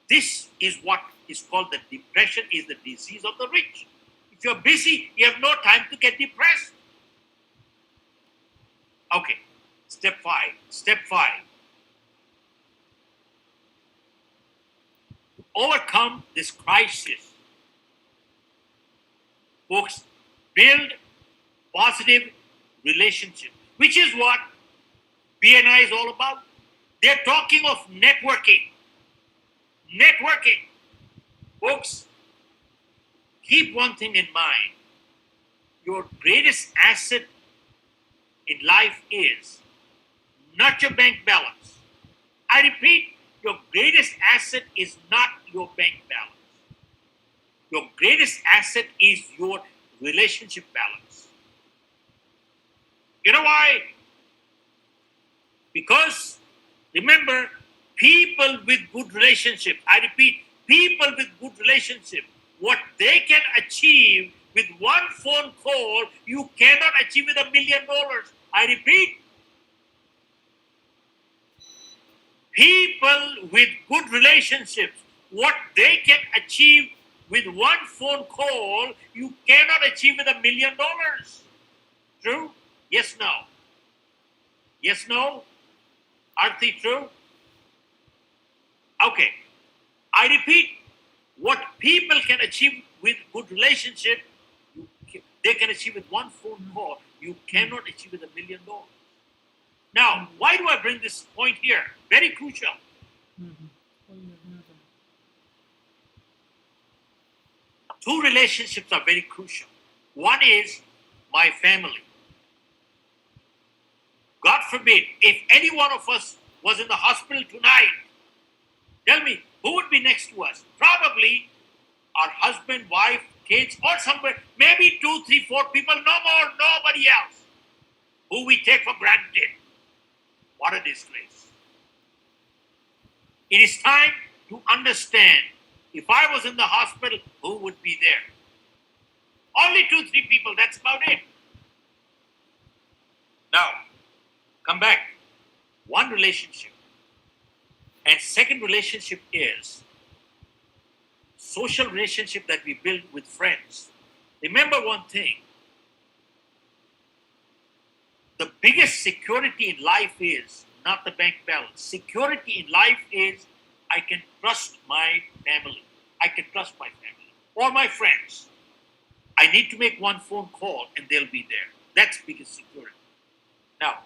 this is what is called the depression is the disease of the rich. If you're busy, you have no time to get depressed. Okay, step 5. Step 5. To overcome this crisis, folks, build positive relationships, which is what BNI is all about. They're talking of networking. Networking. Folks, keep one thing in mind. Your greatest asset in life is not your bank balance. I repeat, your greatest asset is not your bank balance. Your greatest asset is your relationship balance. You know why? Because, remember, people with good relationships, I repeat, people with good relationships, what they can achieve with one phone call, you cannot achieve with $1 million. I repeat, people with good relationships, what they can achieve with one phone call, you cannot achieve with $1 million. True? Yes, no. Yes, no? Aren't they true? Okay. I repeat, what people can achieve with good relationship, they can achieve with one phone call. You cannot achieve with $1 million. Now, why do I bring this point here? Very crucial. Two relationships are very crucial. One is my family. God forbid, if any one of us was in the hospital tonight, tell me, who would be next to us? Probably our husband, wife, kids, or somewhere, maybe 2, 3, 4 people, no more, nobody else, who we take for granted. What a disgrace. It is time to understand, if I was in the hospital, who would be there? Only 2, 3 people, that's about it. Now, come back. One relationship. And second relationship is social relationship that we build with friends. Remember one thing. The biggest security in life is not the bank balance. Security in life is I can trust my family. I can trust my family or my friends. I need to make one phone call and they'll be there. That's biggest security. Now,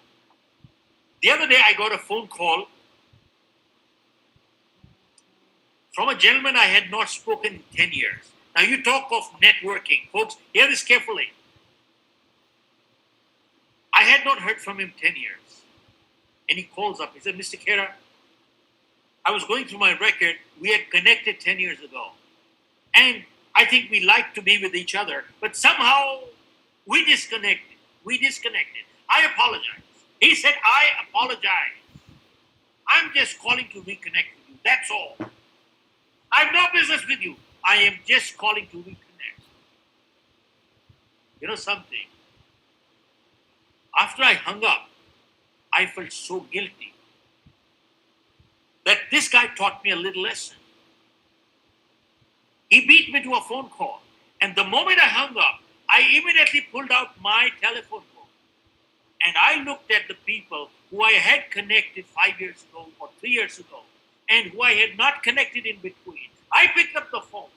the other day I got a phone call from a gentleman I had not spoken in 10 years. Now you talk of networking. Folks, hear this carefully. I had not heard from him 10 years. And he calls up. He said, Mr. Khera, I was going through my record. We had connected 10 years ago. And I think we like to be with each other. But somehow we disconnected. I apologize. He said, I apologize. I'm just calling to reconnect with you. That's all. I have no business with you. I am just calling to reconnect. You know something? After I hung up, I felt so guilty that this guy taught me a little lesson. He beat me to a phone call. And the moment I hung up, I immediately pulled out my telephone book. And I looked at the people who I had connected 5 years ago or 3 years ago and who I had not connected in between. I picked up the phone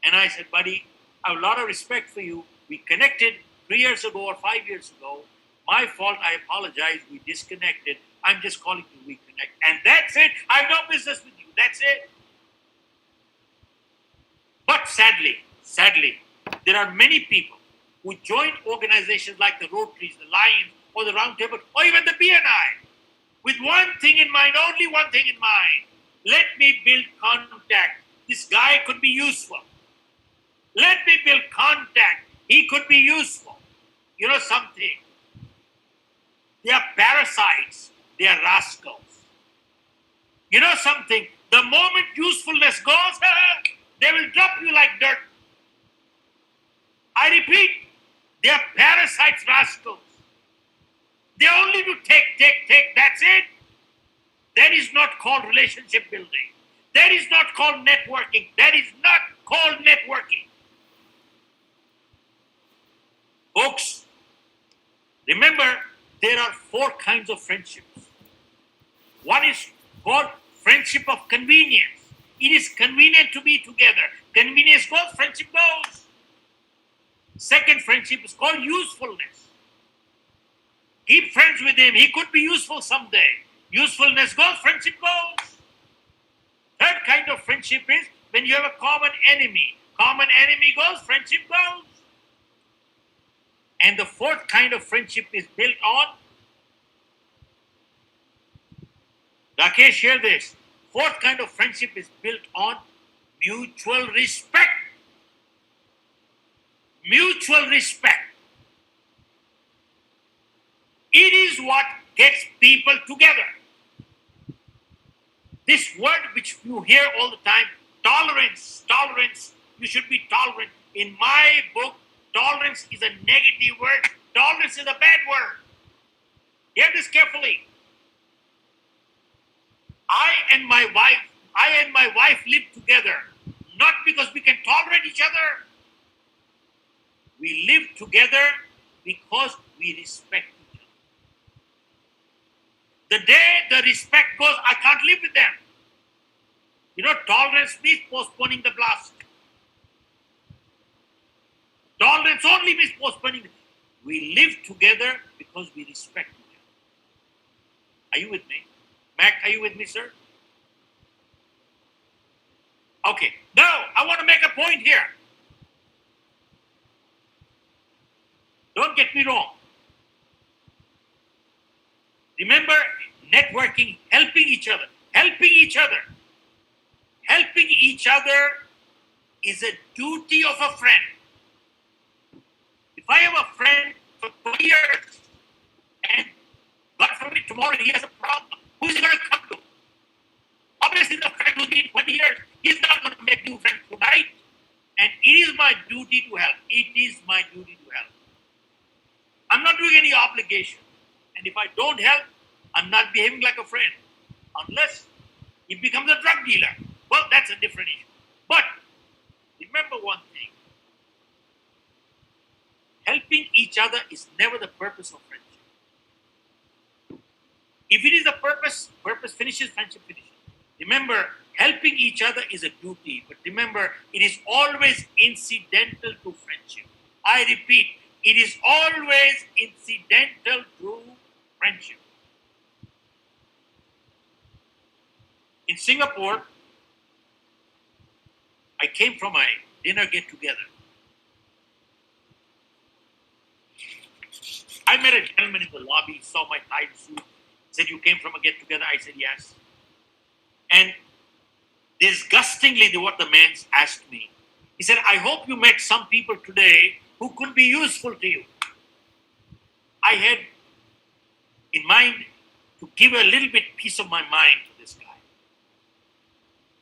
and I said, buddy, I have a lot of respect for you. We connected 3 years ago or 5 years ago. My fault. I apologize. We disconnected. I'm just calling to reconnect. And that's it. I have no business with you. That's it. But sadly, there are many people who join organizations like the Rotaries, the Lions, or the Round Table, or even the BNI, with one thing in mind, only one thing in mind. Let me build contact. This guy could be useful. Let me build contact. He could be useful. You know something? They are parasites. They are rascals. You know something? The moment usefulness goes, they will drop you like dirt. I repeat, they are parasites, rascals. They only do take. That's it. That is not called relationship building. That is not called networking. That is not called networking. Folks, remember, there are 4 kinds of friendships. One is called friendship of convenience. It is convenient to be together. Convenience goes, friendship goes. Second friendship is called usefulness. Keep friends with him. He could be useful someday. Usefulness goes, friendship goes. Third kind of friendship is when you have a common enemy. Common enemy goes, friendship goes. And the fourth kind of friendship is built on, Rakesh, hear this. Fourth kind of friendship is built on mutual respect. Mutual respect. It is what gets people together. This word which you hear all the time, tolerance, you should be tolerant. In my book, tolerance is a negative word. Tolerance is a bad word. Hear this carefully. I and my wife live together, not because we can tolerate each other. We live together because we respect each other. The day the respect goes, I can't live with them. You know, tolerance means postponing the blast. Tolerance only means postponing. We live together because we respect each other. Are you with me? Mac, are you with me, sir? Okay. Now, I want to make a point here. Don't get me wrong. Remember, networking, helping each other. Helping each other. Helping each other is a duty of a friend. If I have a friend for 20 years and God forbid tomorrow he has a problem, who's he going to come to? Obviously the friend who's been 20 years, he's not going to make new friends tonight. And it is my duty to help. It is my duty to help. I'm not doing any obligation. And if I don't help, I'm not behaving like a friend. Unless he becomes a drug dealer. Well, that's a different issue. But remember one thing. Helping each other is never the purpose of friendship. If it is the purpose finishes, friendship finishes. Remember, helping each other is a duty. But remember, it is always incidental to friendship. I repeat, it is always incidental to friendship. In Singapore, I came from a dinner get-together. I met a gentleman in the lobby, saw my tie suit, said, "You came from a get-together?" I said, "Yes." And disgustingly, what the man asked me, he said, "I hope you met some people today who could be useful to you." I had in mind to give a little bit piece of my mind to this guy.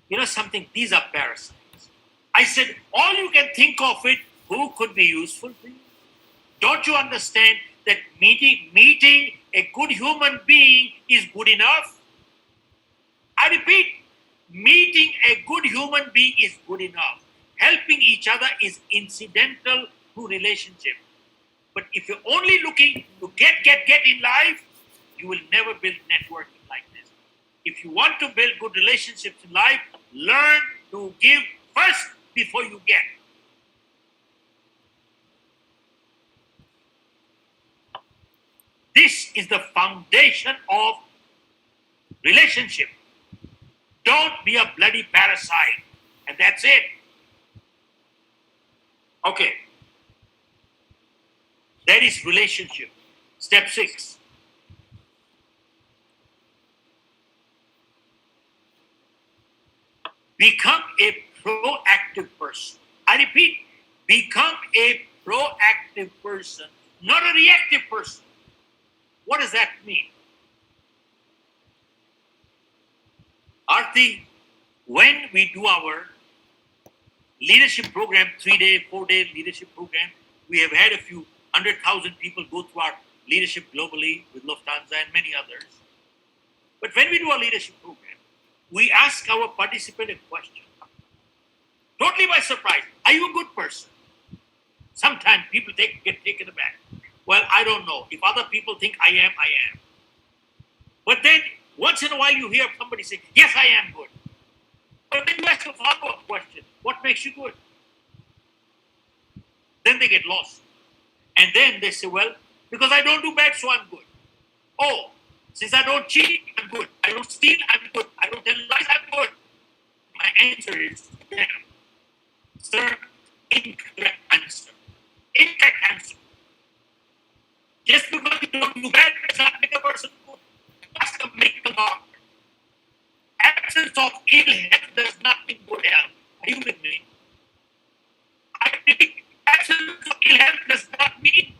You know something? These are parasites. I said, all you can think of it, who could be useful for you? Don't you understand that meeting a good human being is good enough? I repeat, meeting a good human being is good enough. Helping each other is incidental to relationship. But if you're only looking to get in life, you will never build networking like this. If you want to build good relationships in life, learn to give first before you get. This is the foundation of relationship. Don't be a bloody parasite. And that's it. Okay. That is relationship. Step 6. Become a proactive person. I repeat, become a proactive person, not a reactive person. What does that mean? Arti, when we do our leadership program, 3-day, 4-day leadership program, we have had a few 100,000 people go through our leadership globally with Lufthansa and many others. But when we do our leadership program, we ask our participant a question. Totally by surprise. Are you a good person? Sometimes people get taken aback. Well, I don't know. If other people think I am, I am. But then, once in a while, you hear somebody say, yes, I am good. But then you ask a follow-up question. What makes you good? Then they get lost. And then they say, well, because I don't do bad, so I'm good. Oh, since I don't cheat, I'm good. I don't steal, I'm good. I don't tell lies, I'm good. My answer is, damn. Sir, incorrect answer. Incorrect answer. Just because you don't do bad does not make a person good. That's the make the law. Absence of ill health does not mean good health. Are you with me? I think absence of ill health does not mean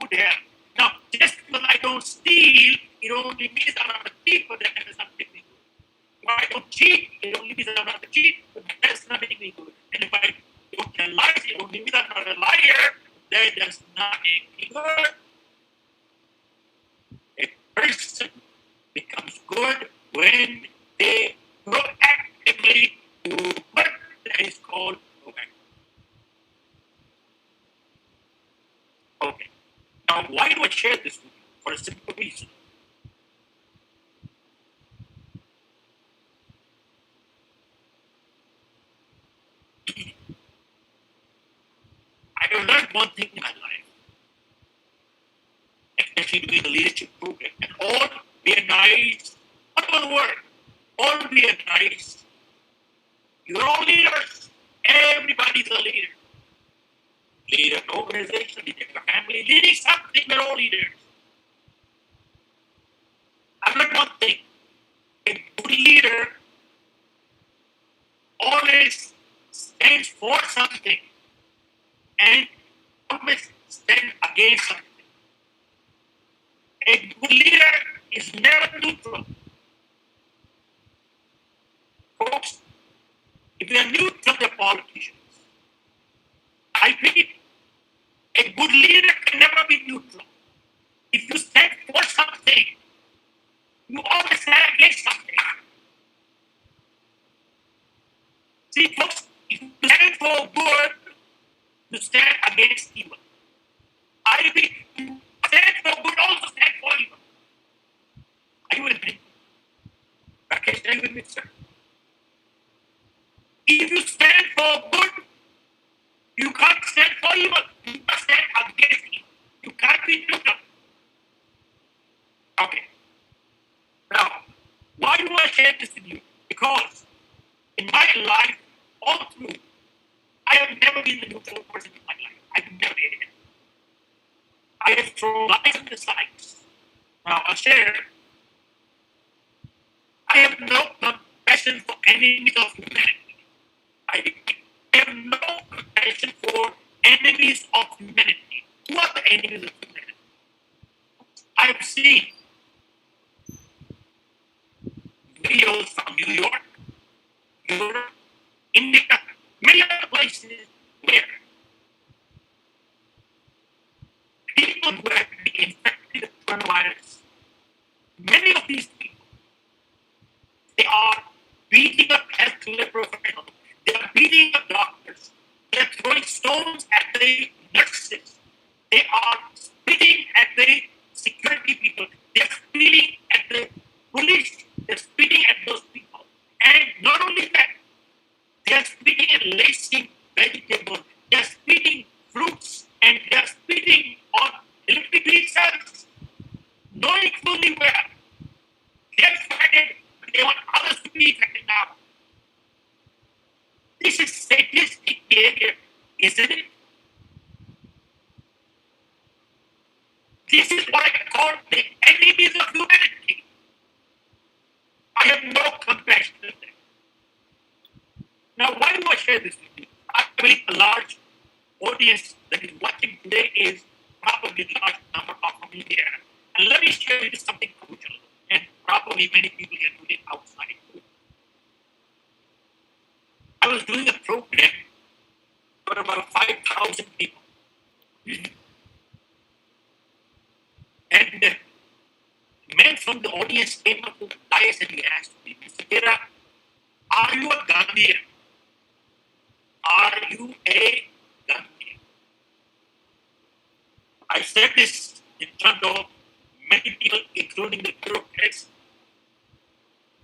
good health. Now, just because I don't steal, it only means I'm not a thief, but that does not make me good. If I don't cheat, it only means I'm not a cheat, but that does not make me good. And if I don't tell lies, it only means I'm not a liar, that does not make me good. A person becomes good when they proactively do what that is called proactive. Okay. Now, why do I share this with you? For a simple reason. I have learned one thing in my life, especially doing the leadership program, and all realize, one word, all realize, you're all leaders. Everybody's a leader. Leader an organization, leader a family, leading something, we're all leaders. I've learned one thing. A good leader always stands for something and always stands against something. A good leader is never neutral. Folks, if you are neutral, they're politicians. I repeat, a good leader can never be neutral. If you stand for something, you always stand against something. See, folks, if you stand for good, you stand against evil. I repeat, you stand for good, also stand for evil. Are you with me? Rakesh, are you with me, sir? If you stand for good, you can't stand for evil. You must stand against evil. You can't be neutral. Okay. Now, why do I share this with you? Because in my life, all through, I have never been the neutral person in my life. I've never been it. I have thrown lies on the sides. Now, I'll share. I have no compassion for enemies of humanity. I have no compassion for enemies of humanity. Who are the enemies of humanity? I have seen videos from New York, Europe, India, many other places where people who have been infected with coronavirus, many of these people, they are beating up healthcare professionals. They are beating up doctors. They are throwing stones at the nurses. They are spitting at the security people. They are spitting at the police. They are spitting at those people. And not only that, they are spitting and lacing vegetables. They are spitting fruits and they are spitting on electric cells, knowing fully well they are affected, but they want others to be affected now. This is sadistic behavior, isn't it? This is what I call the enemies of humanity. I have no compassion for them. Now, why do I share this with you? I believe a large audience that is watching today is probably a large number are from India. And let me share with you something crucial, and probably many people can do it outside. I was doing a program for about 5,000 people. And a man from the audience came up to the dais and he asked me, Mr. Khera, are you a Gandhian? Are you a Gandhian? I said this in front of many people, including the bureaucrats,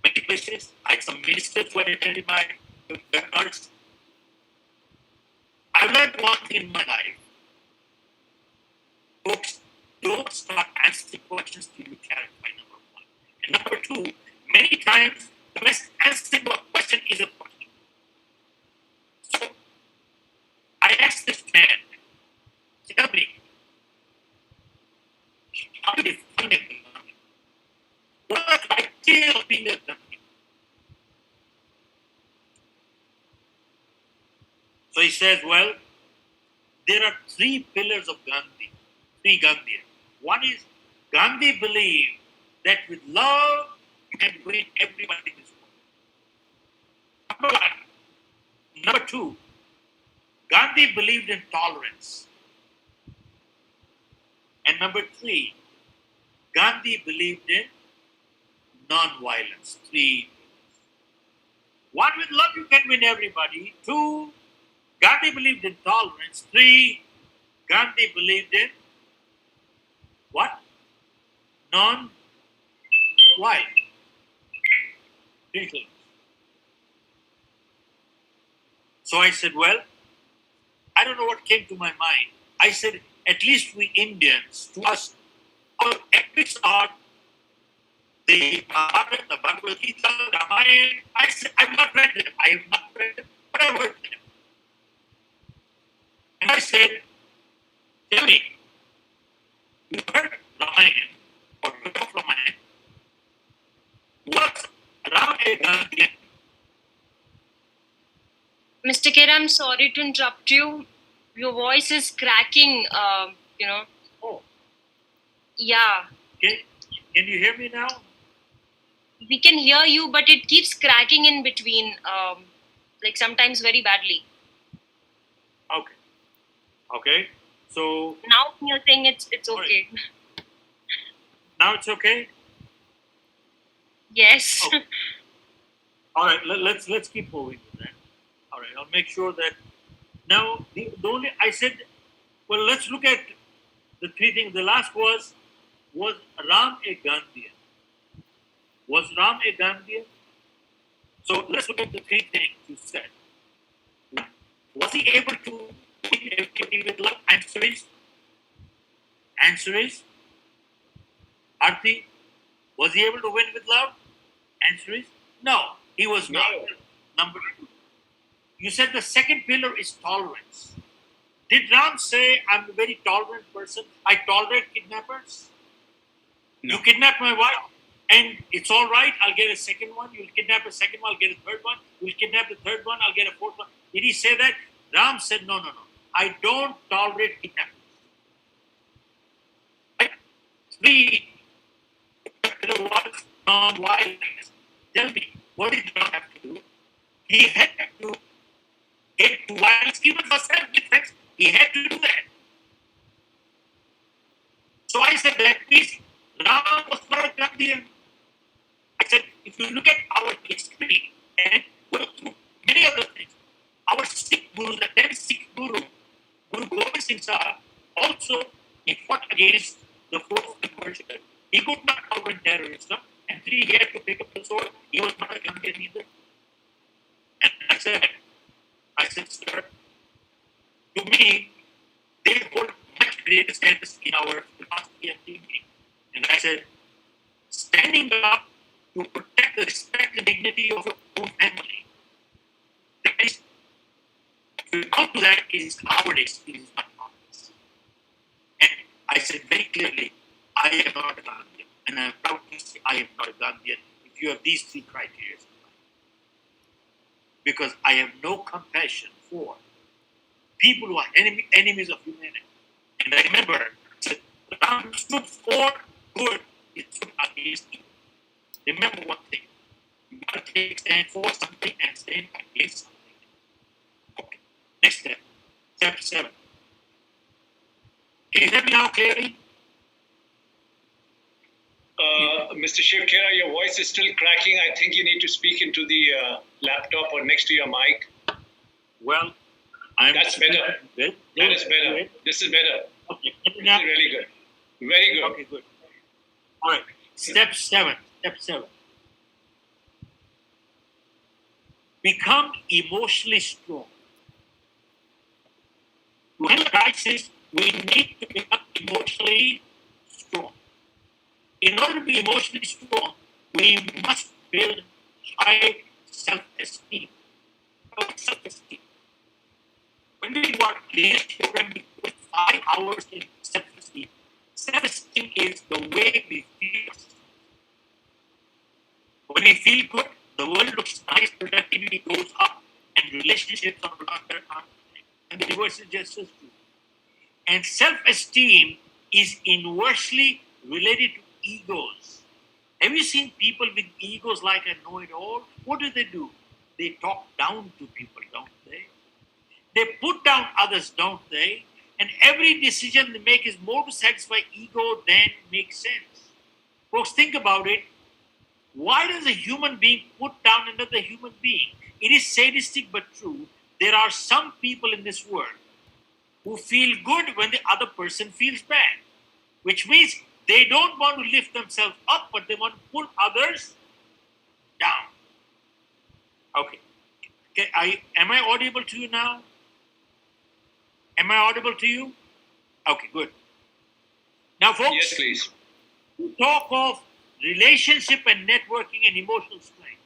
many places. I had some ministers who had attended my webinars. I learned one thing in my life. Folks, don't start asking questions till you clarify, number one. And number two, many times the best answer to a question is a question. So I asked this man, tell me, how do you define a Gandhi? What are the criteria of being a Gandhi? So he says, well, there are three pillars of Gandhi, three Gandhians. One is Gandhi believed that with love you can win everybody in this world. Number one. Number two, Gandhi believed in tolerance. And number three, Gandhi believed in non-violence. Three. One, with love you can win everybody. Two, Gandhi believed in tolerance. Three, Gandhi believed in what? Non-violence. So I said, well, I don't know what came to my mind. I said, at least we Indians, to us, our epics are the Mahabharata, the Bhagavad Gita, Ramayana. I said, I've not read them. I have not read them, but I've heard them. And I said, tell me, you heard Ramayana or Book of Ramayana? Was Ram a Gandhian? Mr. Khera, I'm sorry to interrupt you. Your voice is cracking, Oh, Yeah, can you hear me now? we can hear you, but it keeps cracking in between, like sometimes very badly. Okay. Okay. So Now you're saying it's All right. okay. now it's okay? Yes. Okay. All right, let's keep moving with that. All right, I'll make sure that now the only I said, well, let's look at the three things. The last was Ram a Gandhian? Was Ram a Gandhian? So let's look at the three things you said. Was he able to win everything with love? Answer is Arti, was he able to win with love? Answer is no, he was not. Number two, you said the second pillar is tolerance. Did Ram say, I'm a very tolerant person, I tolerate kidnappers? No. You kidnap my wife and it's all right, I'll get a second one. You'll kidnap a second one, I'll get a third one. You'll kidnap the third one, I'll get a fourth one. Did he say that? Ram said, no. I don't tolerate kidnappers. Right? Three, there was non-violence. Tell me, what did John have to do? He had to get to violence even for self-defense. He had to do that. So I said that means Rama was not a Gandhian. I said, if you look at our history and go through many other things, our Sikh Guru, the 10th Sikh Guru, Guru Gobind Singh Sahib, also he fought against the fourth conversion. He could not cover terrorism, and he had to pick up the sword. He was not a Gandhian either. And I said, sir, to me, they hold much greater status in our philosophy and thinking. And I said, standing up to protect the respect and dignity of your own family. That is, to come to that is cowardice, it is not cowardice. And I said very clearly, I am not a Gandhian. And I am proud to say I am not a Gandhian if you have these three criteria. Because I have no compassion for people who are enemies of humanity. And I remember, Ram stood for good, it stood against evil. Remember one thing, you got to take a stand for something and stand against something. Okay, next step, step 7. Can you hear me now clearly? Mr. Shiv Khera, your voice is still cracking. I think you need to speak into the laptop or next to your mic. Well, That's better. Good. That is better. Good. This is better. Okay. This is really good. Very good. Okay, good. All right. Step 7. Become emotionally strong. To handle crisis, we need to become emotionally strong. In order to be emotionally strong, we must build high self-esteem. Self-esteem. When we work leadership, when we put 5 hours in self-esteem, self-esteem is the way we feel. When we feel good, the world looks nice, productivity goes up, and relationships are better, and the reverse is just as true. And self-esteem is inversely related to egos. Have you seen people with egos like I know it all? What do? They talk down to people, don't they? They put down others, don't they? And every decision they make is more to satisfy ego than make sense. Folks, think about it. Why does a human being put down another human being? It is sadistic but true. There are some people in this world who feel good when the other person feels bad, which means they don't want to lift themselves up, but they want to pull others down. Okay. Am I audible to you now? Am I audible to you? Okay, good. Now, folks, Yes, please. we talk of relationship and networking and emotional strength.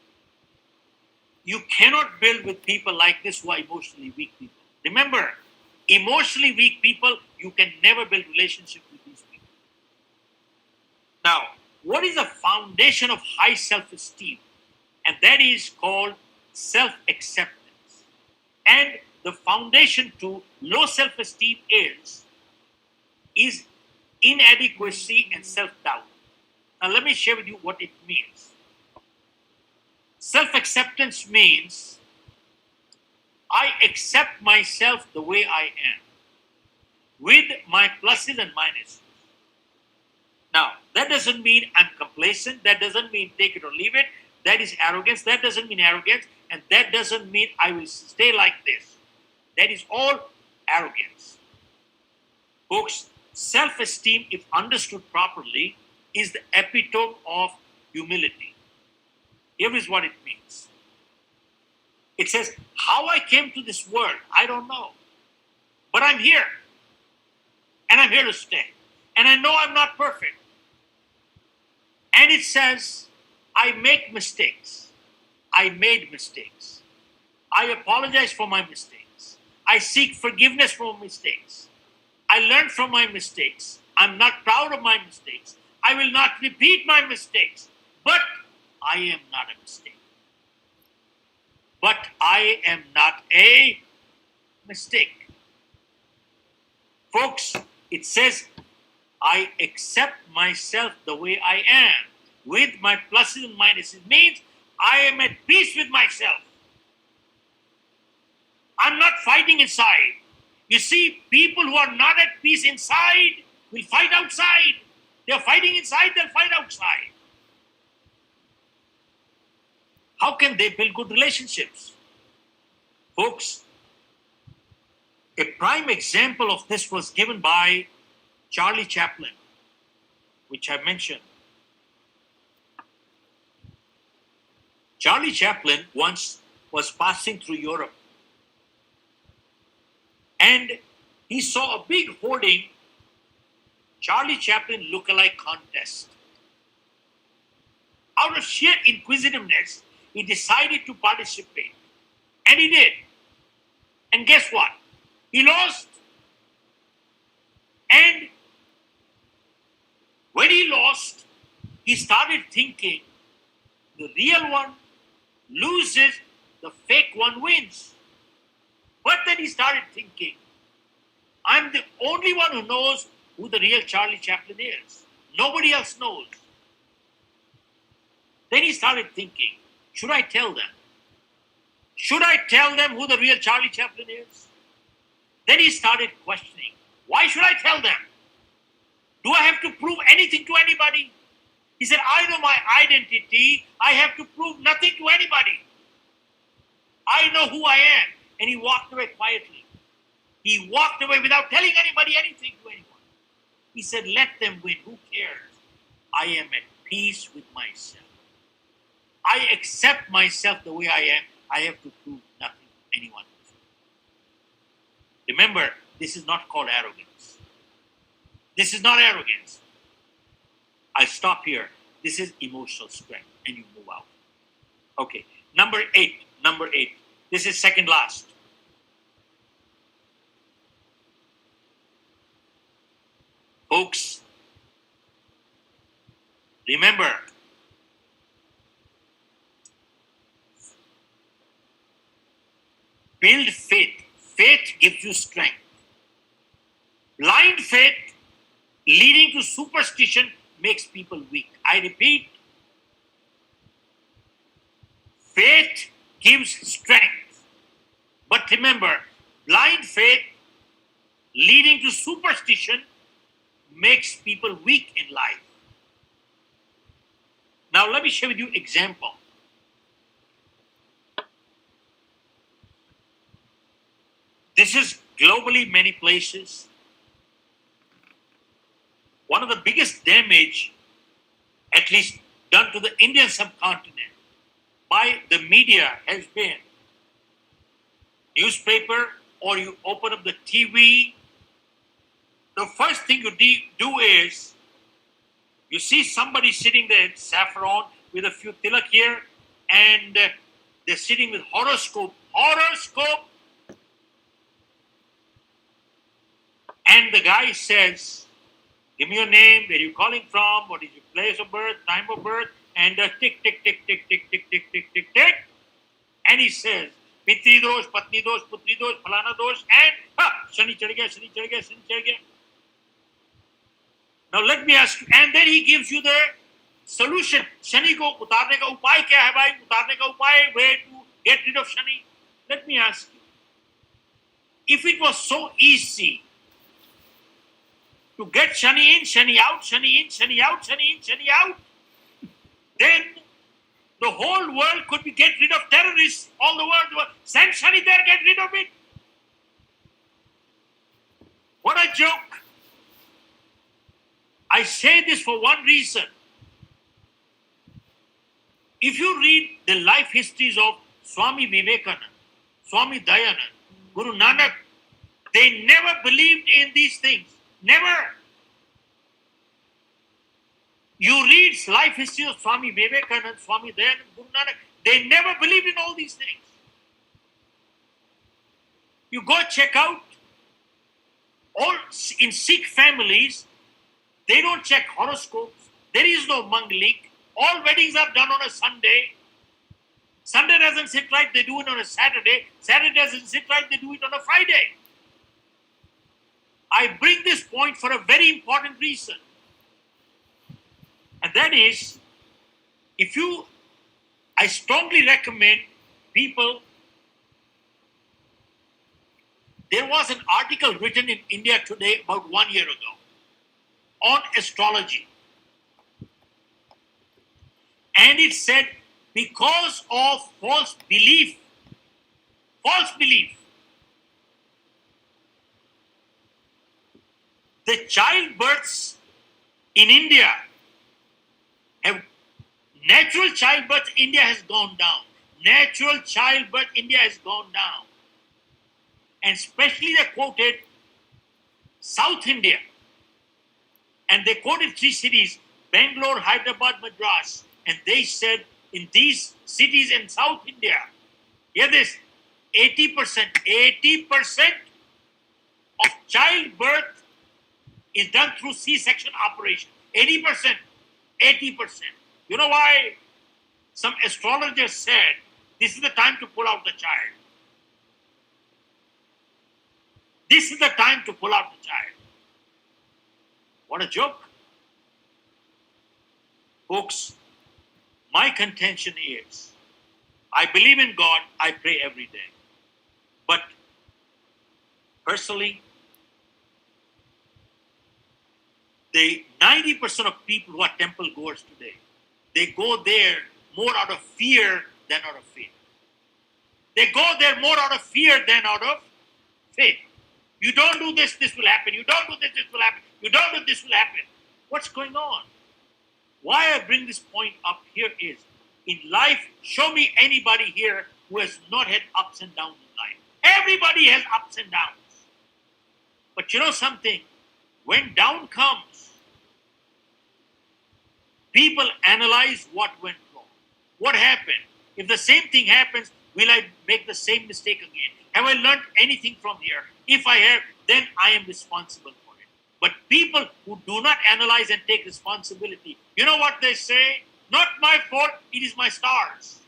You cannot build with people like this who are emotionally weak people. Remember, emotionally weak people, you can never build relationship with these people. Now, what is the foundation of high self-esteem? And that is called self-acceptance. And the foundation to low self-esteem is inadequacy and self-doubt. Now, let me share with you what it means. Self-acceptance means I accept myself the way I am, with my pluses and minuses. Now, that doesn't mean I'm complacent. That doesn't mean take it or leave it. That is arrogance. That doesn't mean arrogance. And that doesn't mean I will stay like this. That is all arrogance. Folks, self-esteem, if understood properly, is the epitome of humility. Here is what it means. It says, how I came to this world, I don't know. But I'm here. And I'm here to stay. And I know I'm not perfect. And it says, I make mistakes. I made mistakes. I apologize for my mistakes. I seek forgiveness for my mistakes. I learn from my mistakes. I'm not proud of my mistakes. I will not repeat my mistakes. But I am not a mistake. But I am not a mistake. Folks, it says, I accept myself the way I am, with my pluses and minuses. It means I am at peace with myself. I'm not fighting inside. You see, people who are not at peace inside will fight outside. They're fighting inside, they'll fight outside. How can they build good relationships? Folks, a prime example of this was given by Charlie Chaplin, which I mentioned. Charlie Chaplin once was passing through Europe and he saw a big hoarding, Charlie Chaplin lookalike contest. Out of sheer inquisitiveness, he decided to participate. And he did. And guess what? He lost. And when he lost, he started thinking, the real one loses, the fake one wins. But then he started thinking, I'm the only one who knows who the real Charlie Chaplin is. Nobody else knows. Then he started thinking, should I tell them? Should I tell them who the real Charlie Chaplin is? Then he started questioning, why should I tell them? Do I have to prove anything to anybody? He said, I know my identity. I have to prove nothing to anybody. I know who I am. And he walked away quietly. He walked away without telling anybody anything to anyone. He said, let them win. Who cares? I am at peace with myself. I accept myself the way I am. I have to prove nothing to anyone. Remember, this is not called arrogance. This is not arrogance. I stop here. This is emotional strength, and you move out. Okay, number eight. This is second last. Folks, remember, build faith. Faith gives you strength. Blind faith leading to superstition makes people weak. I repeat, faith gives strength. But remember, blind faith leading to superstition makes people weak in life. Now let me share with you an example. This is globally many places. One of the biggest damage, at least done to the Indian subcontinent by the media, has been newspaper, or you open up the TV. The first thing you do is you see somebody sitting there in saffron with a few tilak here, and they're sitting with horoscope. And the guy says, give me your name, where are you calling from, what is your place of birth, time of birth, and tick, tick, tick, tick, tick, tick, tick, tick, tick, tick. And he says, Pitri dosh, Patni dosh, Putri dosh, Phalana dosh, and Shani chad gaya, Shani chad gaya, Shani chad gaya. Now let me ask you, and then he gives you the solution. Shani ko utarne ka upay kya hai bhai? Utarne ka upay, where to get rid of Shani? Let me ask you, if it was so easy to get Shani in, Shani out, Shani in, Shani out, Shani in, Shani out, then the whole world could be get rid of terrorists. All the world, send Shani there, get rid of it. What a joke. I say this for one reason. If you read the life histories of Swami Vivekananda, Swami Dayanand, Guru Nanak, they never believed in these things. Never. You read life history of Swami Vivekananda, Swami Dayanand, Guru Nanak, they never believed in all these things. You go check out all in Sikh families, they don't check horoscopes. There is no Mangalik. All weddings are done on a Sunday. Sunday doesn't sit right, they do it on a Saturday. Saturday doesn't sit right, they do it on a Friday. I bring this point for a very important reason. And that is, if you I strongly recommend people. There was an article written in India Today about 1 year ago on astrology. And it said, because of false belief, the childbirths in India have, natural childbirth India has gone down. Natural childbirth India has gone down. And especially they quoted South India. And they quoted 3 cities, Bangalore, Hyderabad, Madras. And they said in these cities in South India, hear this, 80% of childbirth is done through C-section operation. 80%. You know why? Some astrologers said this is the time to pull out the child. This is the time to pull out the child. What a joke. Folks, my contention is, I believe in God, I pray every day. But personally, the 90% of people who are temple goers today, they go there more out of fear than out of faith. They go there more out of fear than out of faith. You don't do this, this will happen. You don't do this, this will happen. You don't do this will happen. What's going on? Why I bring this point up here is, in life, show me anybody here who has not had ups and downs in life. Everybody has ups and downs. But you know something? When down comes, people analyze what went wrong. What happened? If the same thing happens, will I make the same mistake again? Have I learned anything from here? If I have, then I am responsible for it. But people who do not analyze and take responsibility, you know what they say? Not my fault, it is my stars.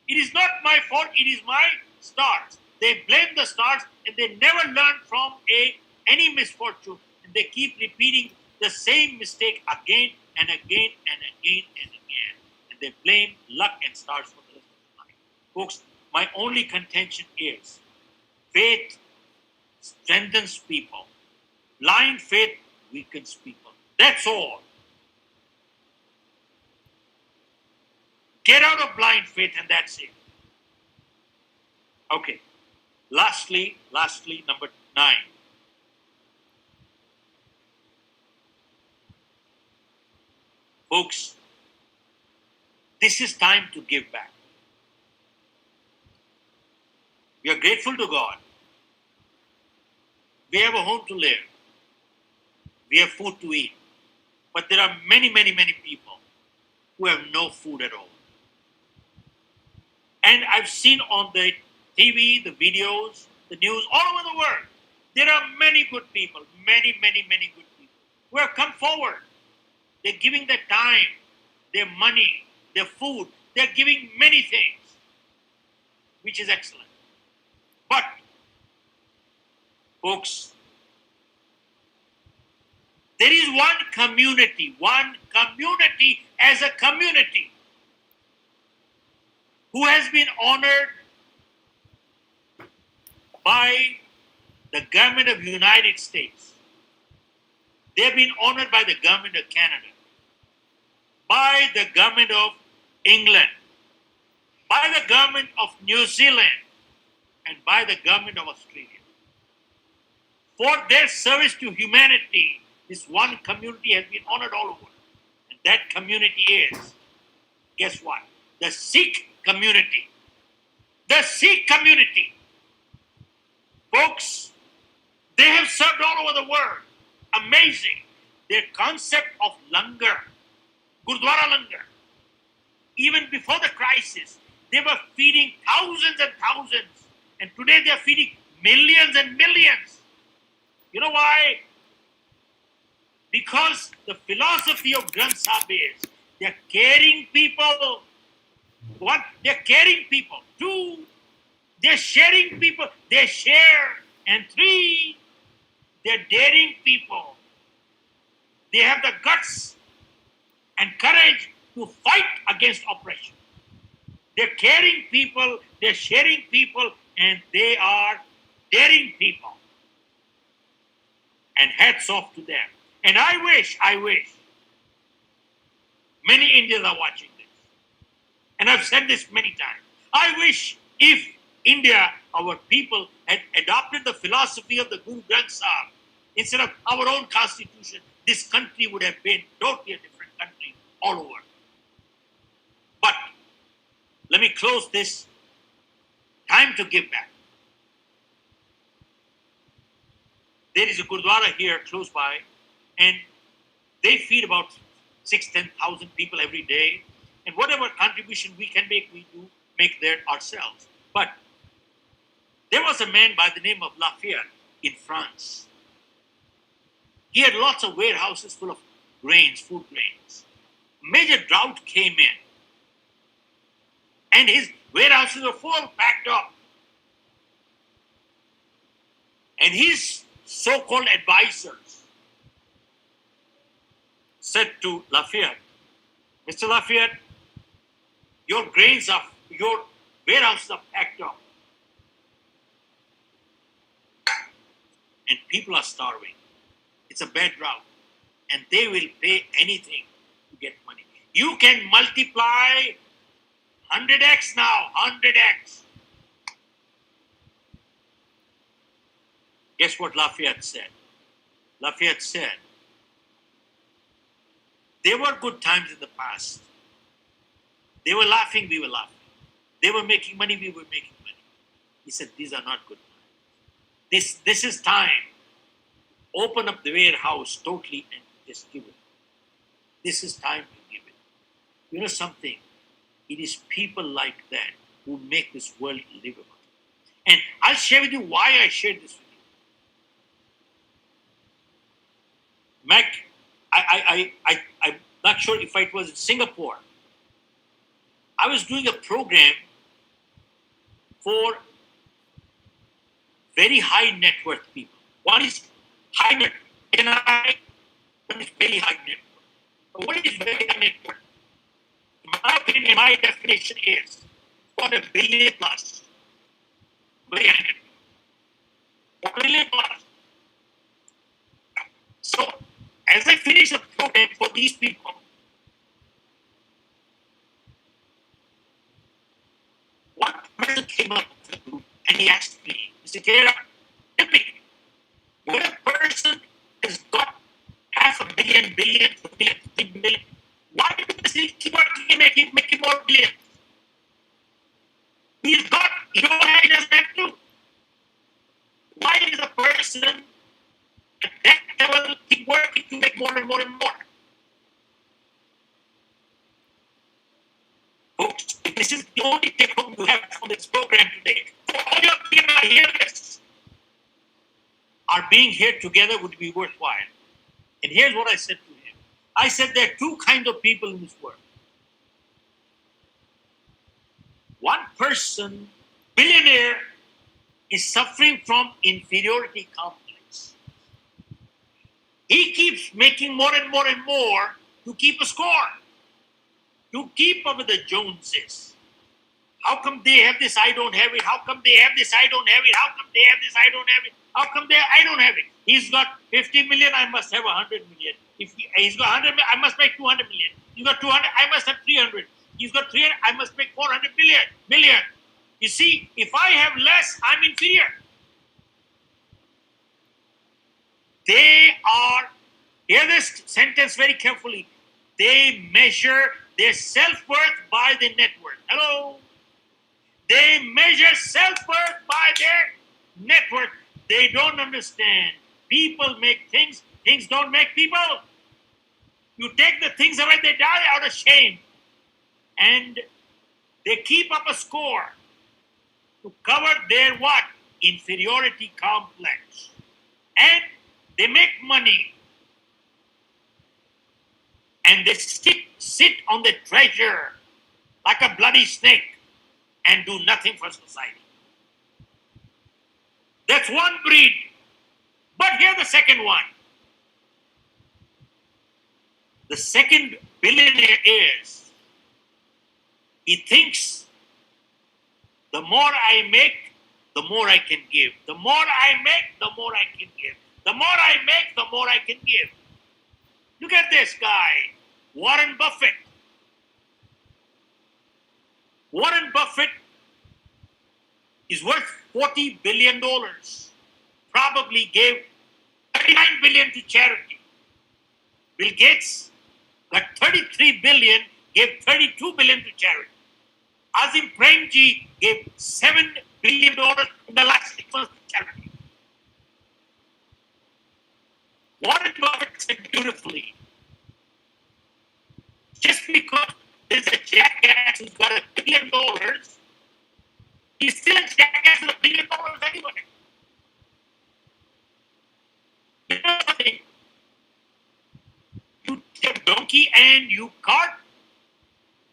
It is not my fault, it is my stars. They blame the stars and they never learn from any misfortune. And they keep repeating the same mistake again and again and again and again. And they blame luck and stars for the rest of their life. Folks, my only contention is faith strengthens people. Blind faith weakens people. That's all. Get out of blind faith and that's it. Okay. Lastly, number 9. Folks, this is time to give back. We are grateful to God. We have a home to live. We have food to eat. But there are many people who have no food at all. And I've seen on the TV, the videos, the news, all over the world, there are many good people, many good people who have come forward. They're giving their time, their money, their food. They're giving many things, which is excellent. But, folks, there is one community as a community who has been honored by the government of the United States. They've been honored by the government of Canada, by the government of England, by the government of New Zealand, and by the government of Australia. For their service to humanity, this one community has been honored all over. And that community is, guess what? The Sikh community. The Sikh community. Folks, they have served all over the world. Amazing. Their concept of langar, Gurdwara langar, even before the crisis, they were feeding thousands and thousands. And today they are feeding millions and millions. You know why? Because the philosophy of Granth Sahib is, they are caring people. 1, they are caring people. 2, they are sharing people. They share. And 3, they are daring people. They have the guts and courage to fight against oppression. They're caring people, they're sharing people, and they are daring people. And hats off to them. And I wish many Indians are watching this. And I've said this many times. I wish if India, our people, had adopted the philosophy of the Guru Granth Sahib instead of our own constitution, this country would have been totally a different country all over. But let me close this. Time to give back. There is a Gurdwara here close by, and they feed about 6,000-10,000 people every day. And whatever contribution we can make, we do make there ourselves. But there was a man by the name of Lafayette in France. He had lots of warehouses full of grains, food grains. Major drought came in, and his warehouses were full, packed up. And his so-called advisors said to Lafayette, Mr. Lafayette, your warehouses are packed up. And people are starving. It's a bad drought. And they will pay anything to get money. You can multiply 100x now, 100x. Guess what Lafayette said? Lafayette said, there were good times in the past. They were laughing, we were laughing. They were making money, we were making money. He said, these are not good times. This is time. Open up the warehouse totally and just give it. This is time to give it. You know something? It is people like that who make this world livable. And I'll share with you why I shared this with you. Mac, I'm not sure if it was in Singapore. I was doing a program for very high net worth people. One is high net worth. One is very high net worth. What is very high net worth? In my opinion, my definition is $1 billion plus. Very high net worth. $1 billion plus. So, as I finish the program for these people, one person came up to the group and he asked me, Mr. Khera, tell me, when a person has got $500 million, $1 billion, why does he keep working and making more billions? He's got, you know what he does that too? Why is a person at that level keep working to make more and more and more? Folks, this is the only take home you have from this program today. For all your people here are being here together would be worthwhile. And here's what I said to him. I said there are two kinds of people in this world. One person, billionaire, is suffering from inferiority complex. He keeps making more and more and more to keep a score, to keep up with the Joneses. How come they have this, I don't have it? How come they have this, I don't have it? How come they have this, I don't have it? How come I don't have it? He's got 50 million, I must have 100 million. If he's got 100 million, I must make 200 million. He's got 200, I must have 300. He's got 300, I must make 400 million. You see, if I have less, I'm inferior. They are, hear this sentence very carefully, they measure their self-worth by their net worth. Hello? They measure self-worth by their net worth. They don't understand. People make things, things don't make people. You take the things away, they die out of shame. And they keep up a score to cover their what? Inferiority complex. And they make money. And they sit on the treasure like a bloody snake and do nothing for society. That's one breed. But here's the second one. The second billionaire is, he thinks The more I make, the more I can give. The more I make, the more I can give. The more I make, the more I can give. Look at this guy, Warren Buffett. Warren Buffett is worth $40 billion. Probably gave $39 billion to charity. Bill Gates got $33 billion, gave $32 billion to charity. Azim Premji gave $7 billion in the last 6 months to charity. Warren Buffett said beautifully, just because there's a jackass who's got $1 billion, he's still a jackass with $1 billion anyway. You know something? You take a donkey and you cart.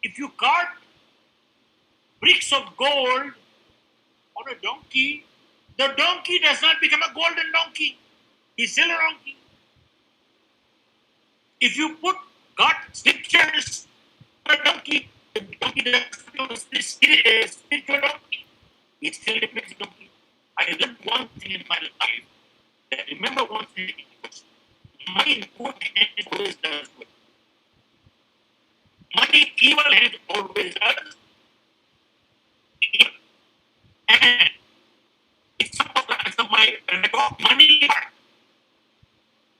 If you cart bricks of gold on a donkey, the donkey does not become a golden donkey. He's still a donkey. If you got scriptures on a donkey, the donkey does not become a spiritual donkey. It still remains a donkey. I learned one thing in my life. That remember one thing. Money in good hands always does good. Money in evil hands always does evil. And it's sometimes when I got money,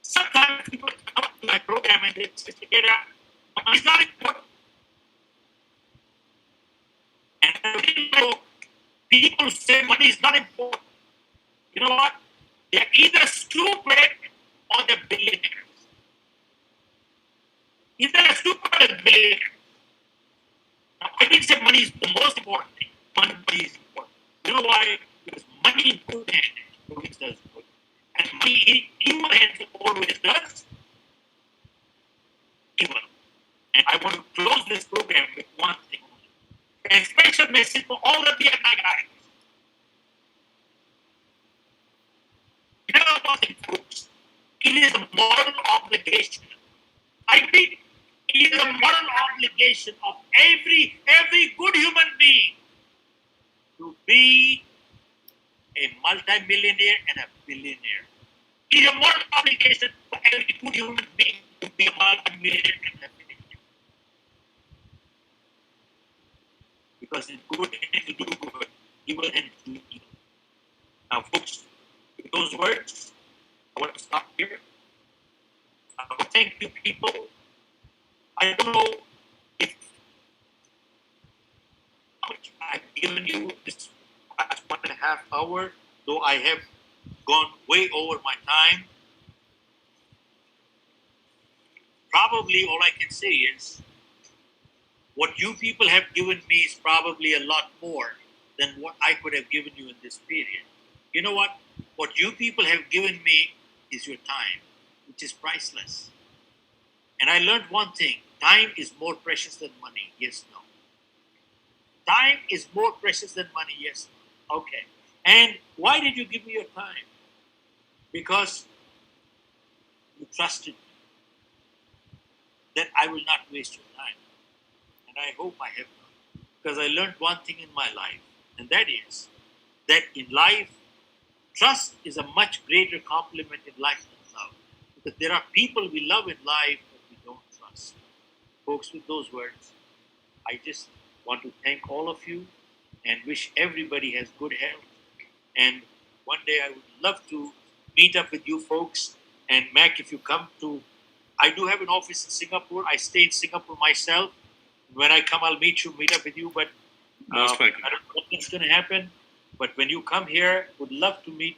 sometimes people come up to my program and they say, money's not important. And I didn't know people say money is not important. You know what? They're either stupid or they're billionaires. Either stupid or they're billionaires. Now, I didn't say money is the most important thing. Money is important. You know why? Because money in good hands always does good. And money in evil hands always does evil. And I want to close this program with one thing. A special message for all of the other guys. You know what it folks? It is a moral obligation. I repeat, it is a moral obligation of every good human being to be a multi-millionaire and a billionaire. It is a moral obligation for every good human being to be a multi-millionaire and a billionaire. Because in good hands you do good, evil hands you do evil. Now, folks, with those words, I want to stop here. Thank you, people. I don't know if how much I've given you this last 1.5 hours, though I have gone way over my time. Probably all I can say is what you people have given me is probably a lot more than what I could have given you in this period. You know what? What you people have given me is your time, which is priceless. And I learned one thing. Time is more precious than money. Yes, no. Time is more precious than money. Yes, no. Okay. And why did you give me your time? Because you trusted me that I will not waste your time. And I hope I have not. Because I learned one thing in my life. And that is that in life, trust is a much greater compliment in life than love. Because there are people we love in life but we don't trust. Folks, with those words, I just want to thank all of you and wish everybody has good health. And one day I would love to meet up with you folks. And Mac, if you come to, I do have an office in Singapore. I stay in Singapore myself. When I come, I'll meet up with you. But I don't know what's going to happen. But when you come here, would love to meet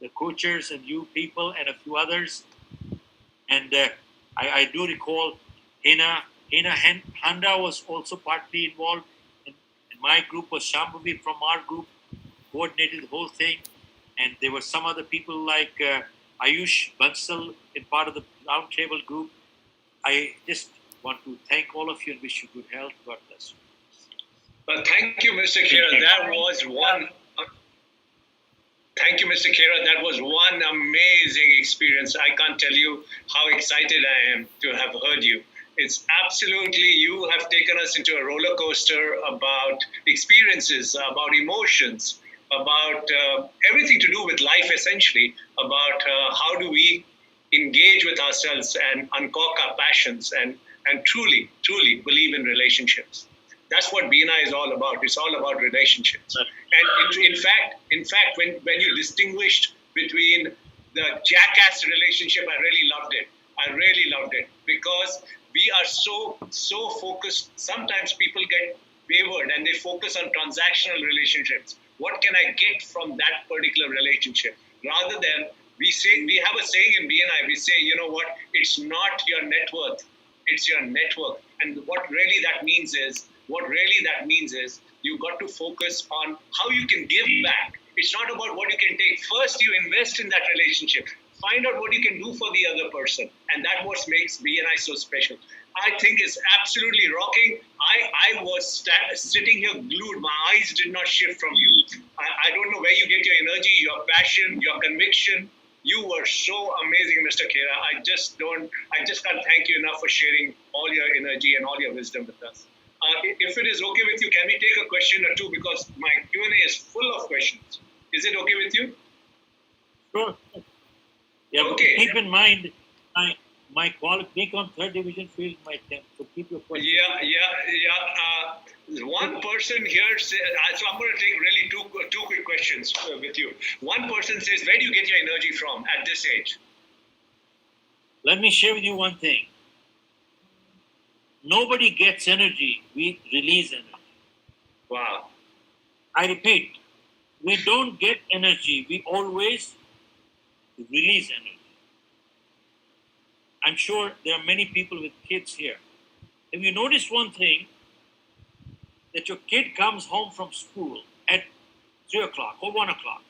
the coaches and you people and a few others. And I do recall Hina Handa was also partly involved. And my group was Shambhavi from our group, coordinated the whole thing. And there were some other people like Ayush Bansal in part of the roundtable group. I just want to thank all of you and wish you good health. God bless you. Well, thank you, Mr. Khera. That was one. Thank you, Mr. Khera. That was one amazing experience. I can't tell you how excited I am to have heard you. It's absolutely, you have taken us into a roller coaster about experiences, about emotions, about everything to do with life, essentially, about how do we engage with ourselves and uncork our passions and truly, truly believe in relationships. That's what BNI is all about. It's all about relationships. And in fact, when you distinguished between the jackass relationship, I really loved it. I really loved it because we are so focused. Sometimes people get wavered and they focus on transactional relationships. What can I get from that particular relationship? Rather than we have a saying in BNI. We say, you know what? It's not your net worth. It's your network. And what really that means is you got to focus on how you can give back. It's not about what you can take. First, you invest in that relationship. Find out what you can do for the other person. And that's what makes BNI so special. I think it's absolutely rocking. I was sitting here glued. My eyes did not shift from you. I don't know where you get your energy, your passion, your conviction. You were so amazing, Mr. Khera. I just can't thank you enough for sharing all your energy and all your wisdom with us. If it is okay with you, can we take a question or two? Because my Q&A is full of questions. Is it okay with you? Sure. Yeah, Okay. Keep in mind, my Gurgaon third division field my 10th. So keep your question. Yeah. One person here says, so I'm going to take really two quick questions with you. One person says, where do you get your energy from at this age? Let me share with you one thing. Nobody gets energy. We release energy. Wow. I repeat, we don't get energy. We always release energy. I'm sure there are many people with kids here. Have you noticed one thing? That your kid comes home from school at 3 o'clock or 1 o'clock,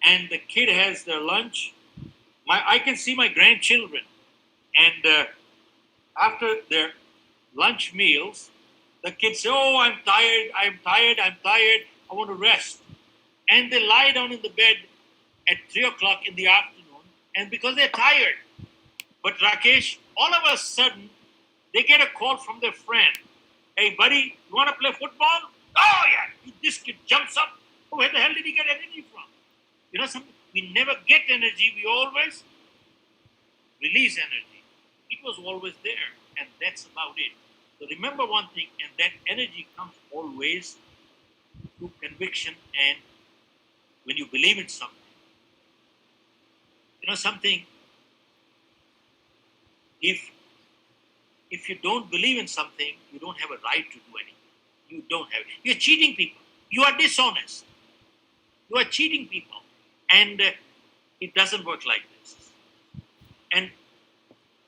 and the kid has their lunch. I can see my grandchildren, and after their lunch meals, the kids say, "Oh, I'm tired, I want to rest." And they lie down in the bed at 3 o'clock in the afternoon, and because they're tired. But Rakesh, all of a sudden, they get a call from their friend. "Hey, buddy, you want to play football?" "Oh, yeah." This kid jumps up. "Oh, where the hell did he get energy from?" You know something? We never get energy. We always release energy. It was always there, and that's about it. So remember one thing, and that energy comes always through conviction and when you believe in something. You know something? If you don't believe in something, you don't have a right to do anything. You don't have it. You're cheating people. You are dishonest. You are cheating people. And it doesn't work like this. And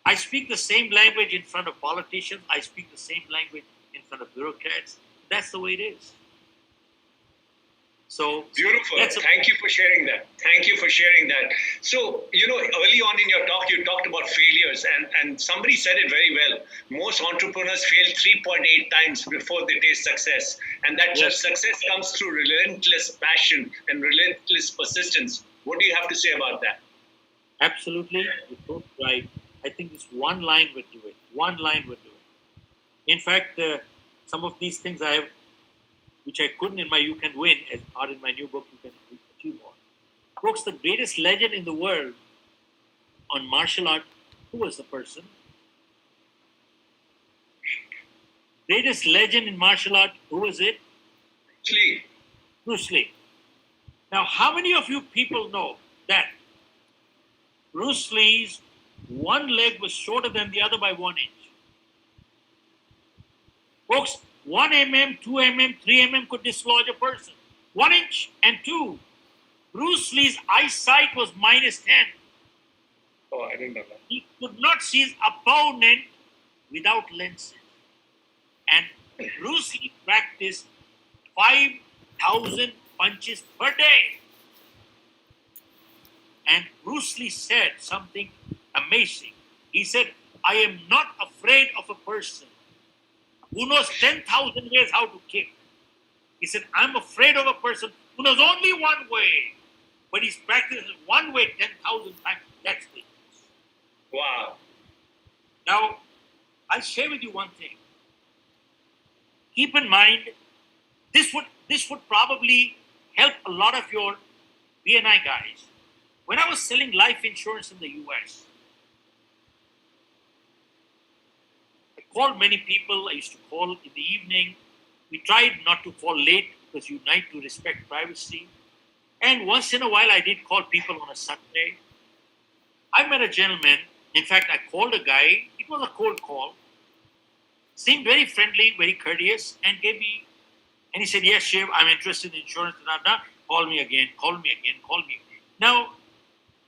I speak the same language in front of politicians. I speak the same language in front of bureaucrats. That's the way it is. So beautiful. Thank you for sharing that. So, early on in your talk, you talked about failures, and somebody said it very well. Most entrepreneurs fail 3.8 times before they taste success. And that success comes through relentless passion and relentless persistence. What do you have to say about that? Absolutely. You're totally right. I think this one line would do it. One line would do it. In fact, some of these things I have, which I couldn't in my You Can Win, as are in my new book, You Can Achieve More. Folks, the greatest legend in the world on martial art, who was the person? Greatest legend in martial art, who was it? Bruce Lee. Now, how many of you people know that Bruce Lee's one leg was shorter than the other by 1 inch? Folks, 1 mm, 2 mm, 3 mm could dislodge a person. 1 inch and 2. Bruce Lee's eyesight was -10. Oh, I didn't know that. He could not see his opponent without lenses. And Bruce Lee practiced 5,000 punches per day. And Bruce Lee said something amazing. He said, "I am not afraid of a person who knows 10,000 ways how to kick." He said, "I'm afraid of a person who knows only one way, but he's practiced one way 10,000 times." That's it. Wow. Now, I'll share with you one thing. Keep in mind, this would probably help a lot of your BNI guys. When I was selling life insurance in the US, I called many people. I used to call in the evening. We tried not to call late because you need to respect privacy. And once in a while, I did call people on a Sunday. I met a gentleman. In fact, I called a guy. It was a cold call. Seemed very friendly, very courteous, and gave me. And he said, "Yes, Shiv, I'm interested in insurance. Call me again. Call me again. Call me again." Now,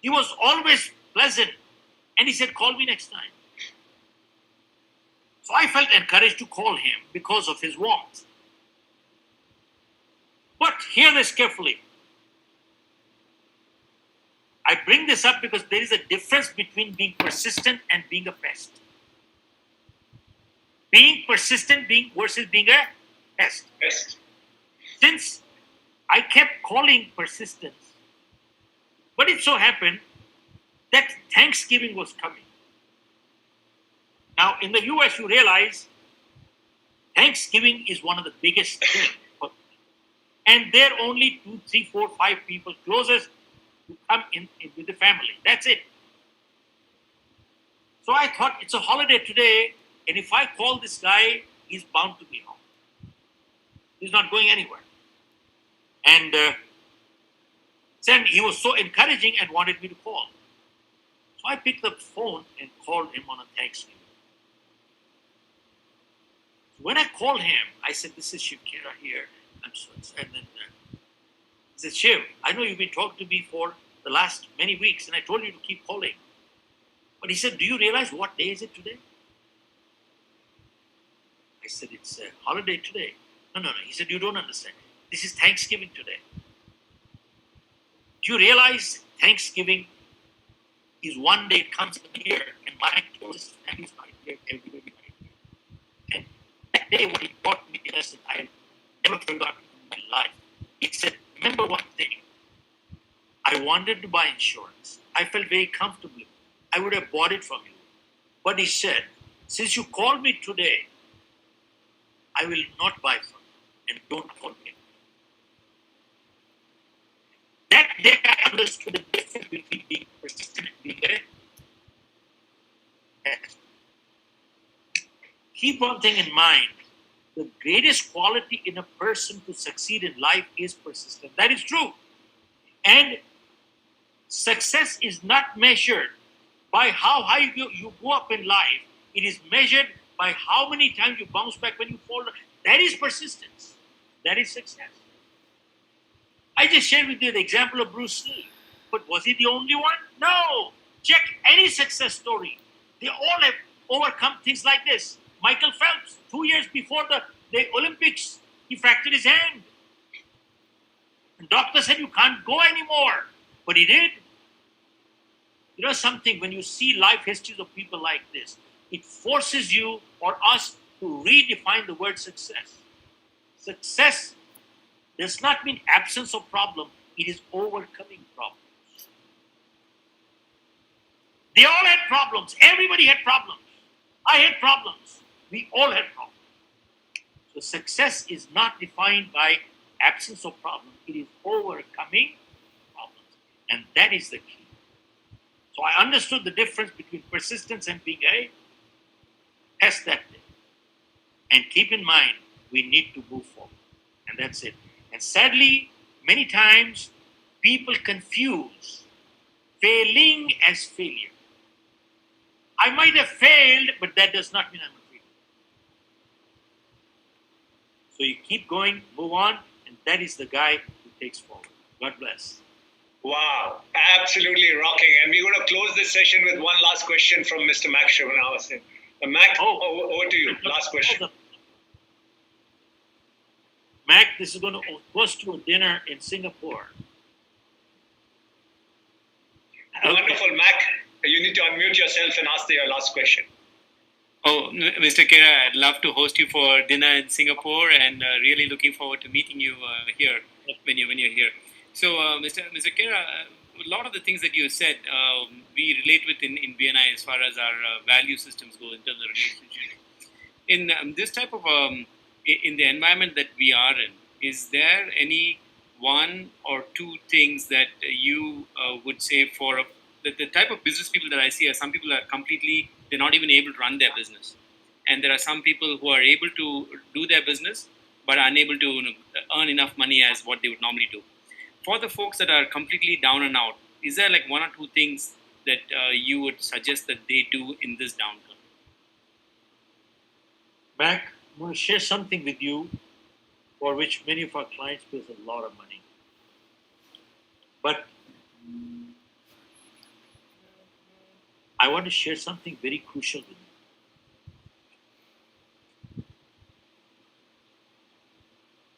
he was always pleasant, and he said, "Call me next time." So I felt encouraged to call him because of his warmth. But hear this carefully. I bring this up because there is a difference between being persistent and being a pest. Being persistent versus being a pest. Best. Since I kept calling persistence, but it so happened that Thanksgiving was coming. Now, in the US, you realize Thanksgiving is one of the biggest things. And there are only 2, 3, 4, 5 people closest who come in with the family. That's it. So I thought it's a holiday today, and if I call this guy, he's bound to be home. He's not going anywhere. And then he was so encouraging and wanted me to call. So I picked up the phone and called him on a Thanksgiving. So when I called him, I said, "This is Shiv Khera here. I'm so excited." And then he said, "Shiv, I know you've been talking to me for the last many weeks, and I told you to keep calling." But he said, "Do you realize what day is it today?" I said, "It's a holiday today." No. He said, "You don't understand. This is Thanksgiving today. Do you realize Thanksgiving is one day it comes a year, and my closest family is not here, everybody right here." And that day when he taught me the lesson, I never forgotten in my life. He said, "Remember one thing. I wanted to buy insurance. I felt very comfortable. I would have bought it from you. But he said, since you called me today, I will not buy from you, and don't call me." That day I understood the difference between being persistent and being a pest. Keep one thing in mind. The greatest quality in a person to succeed in life is persistence. That is true. And success is not measured by how high you go up in life. It is measured by how many times you bounce back when you fall. That is persistence. That is success. I just shared with you the example of Bruce Lee. But was he the only one? No. Check any success story. They all have overcome things like this. Michael Phelps, 2 years before the Olympics, he fractured his hand. The doctor said, "You can't go anymore." But he did. You know something, when you see life histories of people like this, it forces you or us to redefine the word success. Success does not mean absence of problem. It is overcoming problems. They all had problems. Everybody had problems. I had problems. We all had problems. So success is not defined by absence of problem. It is overcoming problems. And that is the key. So I understood the difference between persistence and being a pest that day. And keep in mind, we need to move forward. And that's it. And sadly, many times people confuse failing as failure. I might have failed, but that does not mean I'm a failure. So you keep going, move on, and that is the guy who takes forward. God bless. Wow, absolutely rocking. And we're going to close this session with one last question from Mr. Mac Shivanavasan. Mac, over to you. Last question. Mac, this is going to cost you a dinner in Singapore. Wonderful, Mac. You need to unmute yourself and ask your last question. Oh, Mr. Khera, I'd love to host you for dinner in Singapore, and really looking forward to meeting you here when you're here. So, Mr. Khera, a lot of the things that you said, we relate with in BNI as far as our value systems go in terms of relationships. In this type of in the environment that we are in, is there any one or two things that you would say for the type of business people that I see are some people are completely, they're not even able to run their business, and there are some people who are able to do their business but are unable to earn enough money as what they would normally do. For the folks that are completely down and out, is there like one or two things that you would suggest that they do in this downturn? Mac, I'm going to share something with you for which many of our clients pays a lot of money. But I want to share something very crucial with you.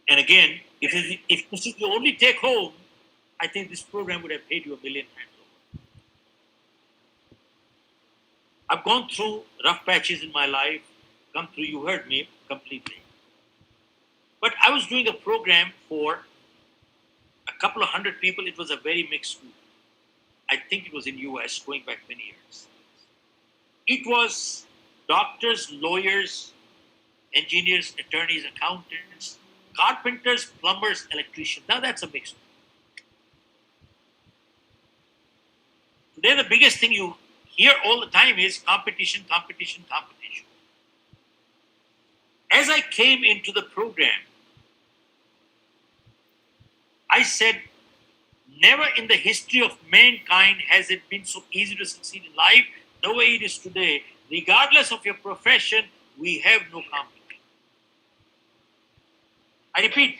And again, if this is the only take home, I think this program would have paid you $1 million times over. I've gone through rough patches in my life, come through, you heard me completely. But I was doing a program for a couple of hundred people. It was a very mixed group. I think it was in US, going back many years. It was doctors, lawyers, engineers, attorneys, accountants, carpenters, plumbers, electricians. Now that's a mixed group. Today the biggest thing you hear all the time is competition, competition, competition. As I came into the program, I said, never in the history of mankind has it been so easy to succeed in life the way it is today. Regardless of your profession, we have no competition. I repeat,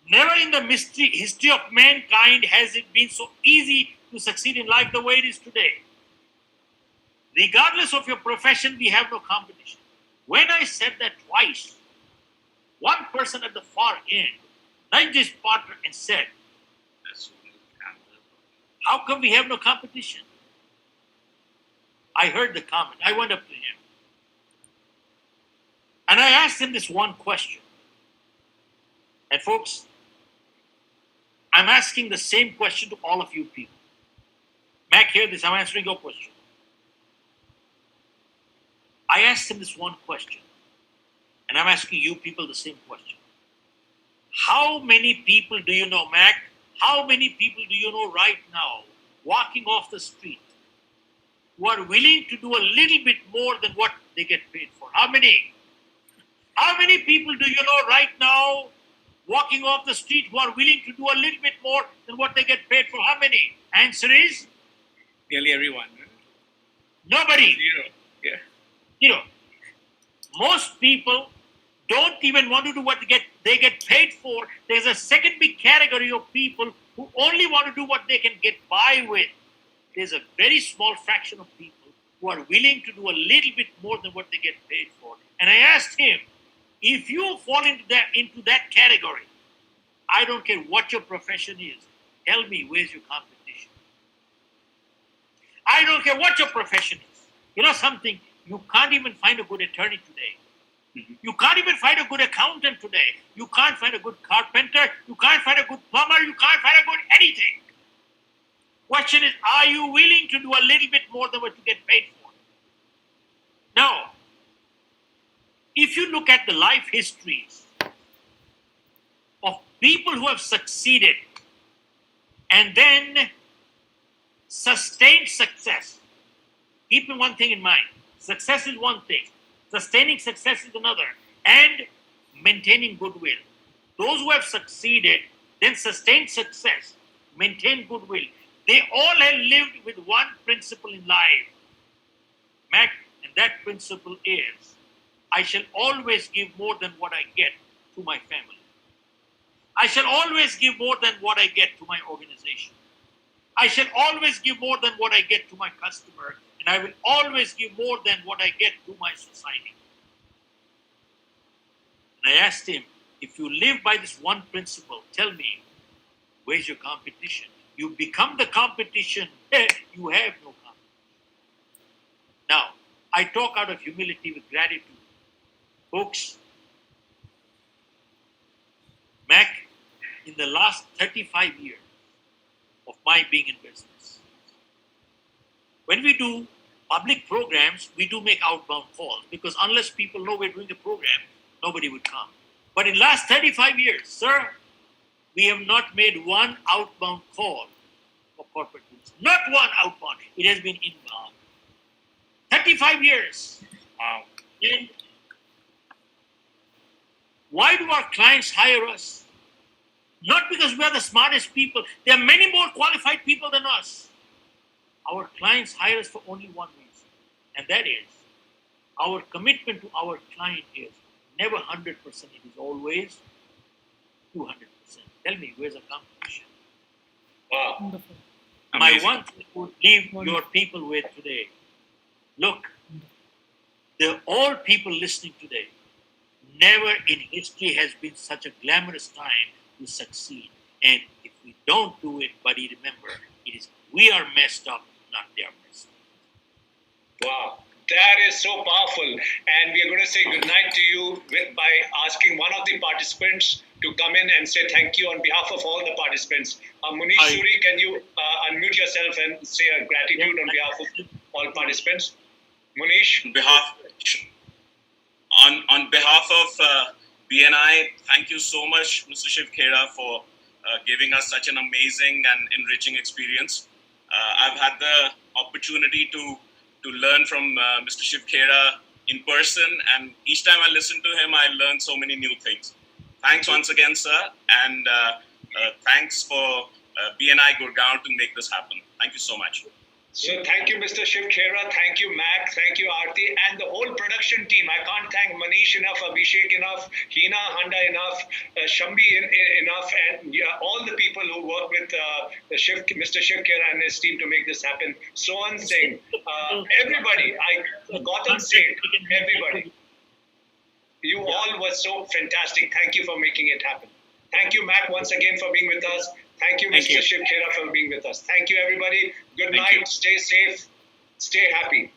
never in the history of mankind has it been so easy to succeed in life the way it is today. Regardless of your profession, we have no competition. When I said that twice, one person at the far end nudged his partner and said, how come we have no competition? I heard the comment. I went up to him. And I asked him this one question. And folks, I'm asking the same question to all of you people. Mac, hear this. I'm answering your question. I asked him this one question. And I'm asking you people the same question. How many people do you know, Mac? How many people do you know right now walking off the street who are willing to do a little bit more than what they get paid for? How many? How many people do you know right now walking off the street who are willing to do a little bit more than what they get paid for? How many? Answer is? Nearly everyone. Nobody. Zero. Yeah. You know, most people don't even want to do what they get paid for. There's a second big category of people who only want to do what they can get by with. There's a very small fraction of people who are willing to do a little bit more than what they get paid for. And I asked him, if you fall into that category, I don't care what your profession is, tell me, where's your competition? I don't care what your profession is. You know something? You can't even find a good attorney today. Mm-hmm. You can't even find a good accountant today. You can't find a good carpenter. You can't find a good plumber. You can't find a good anything. Question is, are you willing to do a little bit more than what you get paid for? Now, if you look at the life histories of people who have succeeded and then sustained success, keep one thing in mind. Success is one thing. Sustaining success is another. And maintaining goodwill. Those who have succeeded, then sustained success, maintain goodwill, they all have lived with one principle in life. Mac, and that principle is, I shall always give more than what I get to my family. I shall always give more than what I get to my organization. I shall always give more than what I get to my customer. And I will always give more than what I get to my society. And I asked him, if you live by this one principle, tell me, where's your competition? You become the competition, you have no competition. Now, I talk out of humility with gratitude. Folks, Mac, in the last 35 years, of my being in business. When we do public programs, we do make outbound calls because unless people know we're doing a program, nobody would come. But in last 35 years, sir, we have not made one outbound call for corporate groups. Not one outbound. It has been inbound. 35 years. Wow. And why do our clients hire us? Not because we are the smartest people. There are many more qualified people than us. Our clients hire us for only one reason, and that is our commitment to our client is never 100%. It is always 200%. Tell me, where's the competition? Wow. Wonderful. My Amazing. one thing I would leave your people with today. Look, all people listening today, never in history has been such a glamorous time to succeed. And if we don't do it, buddy, remember, it is we are messed up, not they are messed up. Wow, that is so powerful. And we are going to say goodnight to you by asking one of the participants to come in and say thank you on behalf of all the participants. Munish Suri, can you unmute yourself and say a gratitude on behalf of all participants? Munish? On behalf of BNI, thank you so much, Mr. Shiv Khera, for giving us such an amazing and enriching experience. I've had the opportunity to learn from Mr. Shiv Khera in person, and each time I listen to him, I learn so many new things. Thanks once again, sir, and thanks for BNI Gurgaon to make this happen. Thank you so much. So thank you, Mr. Shiv Khera. Thank you, Mac. Thank you, Aarti. And the whole production team. I can't thank Manish enough, Abhishek enough, Hina Handa enough, Shambi enough, and all the people who work with Mr. Shiv Khera and his team to make this happen. Sohan Singh, everybody, Gautam Singh, everybody. You all were so fantastic. Thank you for making it happen. Thank you, Mac, once again for being with us. Thank you, Mr. Shiv Khera, for being with us. Thank you, everybody. Good night. Stay safe. Stay happy.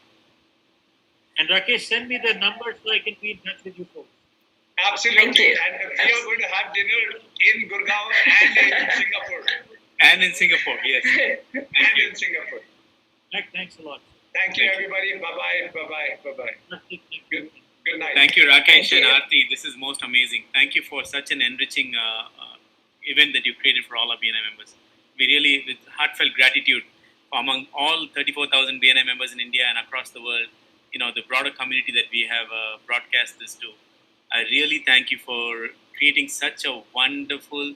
And Rakesh, send me the number so I can be in touch with you folks. Absolutely. Thank you. And we are going to have dinner in Gurgaon and in Singapore. And in Singapore, yes. In Singapore. Thanks a lot. Thank you, everybody. Bye-bye. Bye-bye. Bye-bye. Good night. Thank you, Rakesh Thank you. and Aarti. This is most amazing. Thank you for such an enriching event that you created for all our BNI members. We really, with heartfelt gratitude among all 34,000 BNI members in India and across the world, the broader community that we have broadcast this to. I really thank you for creating such a wonderful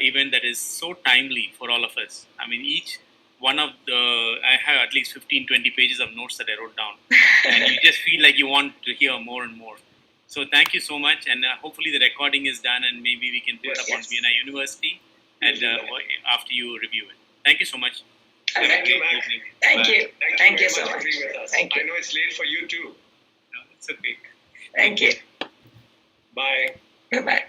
event that is so timely for all of us. I mean, each one of I have at least 15, 20 pages of notes that I wrote down. And you just feel like you want to hear more and more. So thank you so much. And hopefully the recording is done and maybe we can put it up on BNI University and after you review it. Thank you so much. Thank you, Mac. Thank you. Thank you so very much much. for being with us. Thank you. I know it's late for you too. No, it's okay. Thank you. Bye. Bye-bye.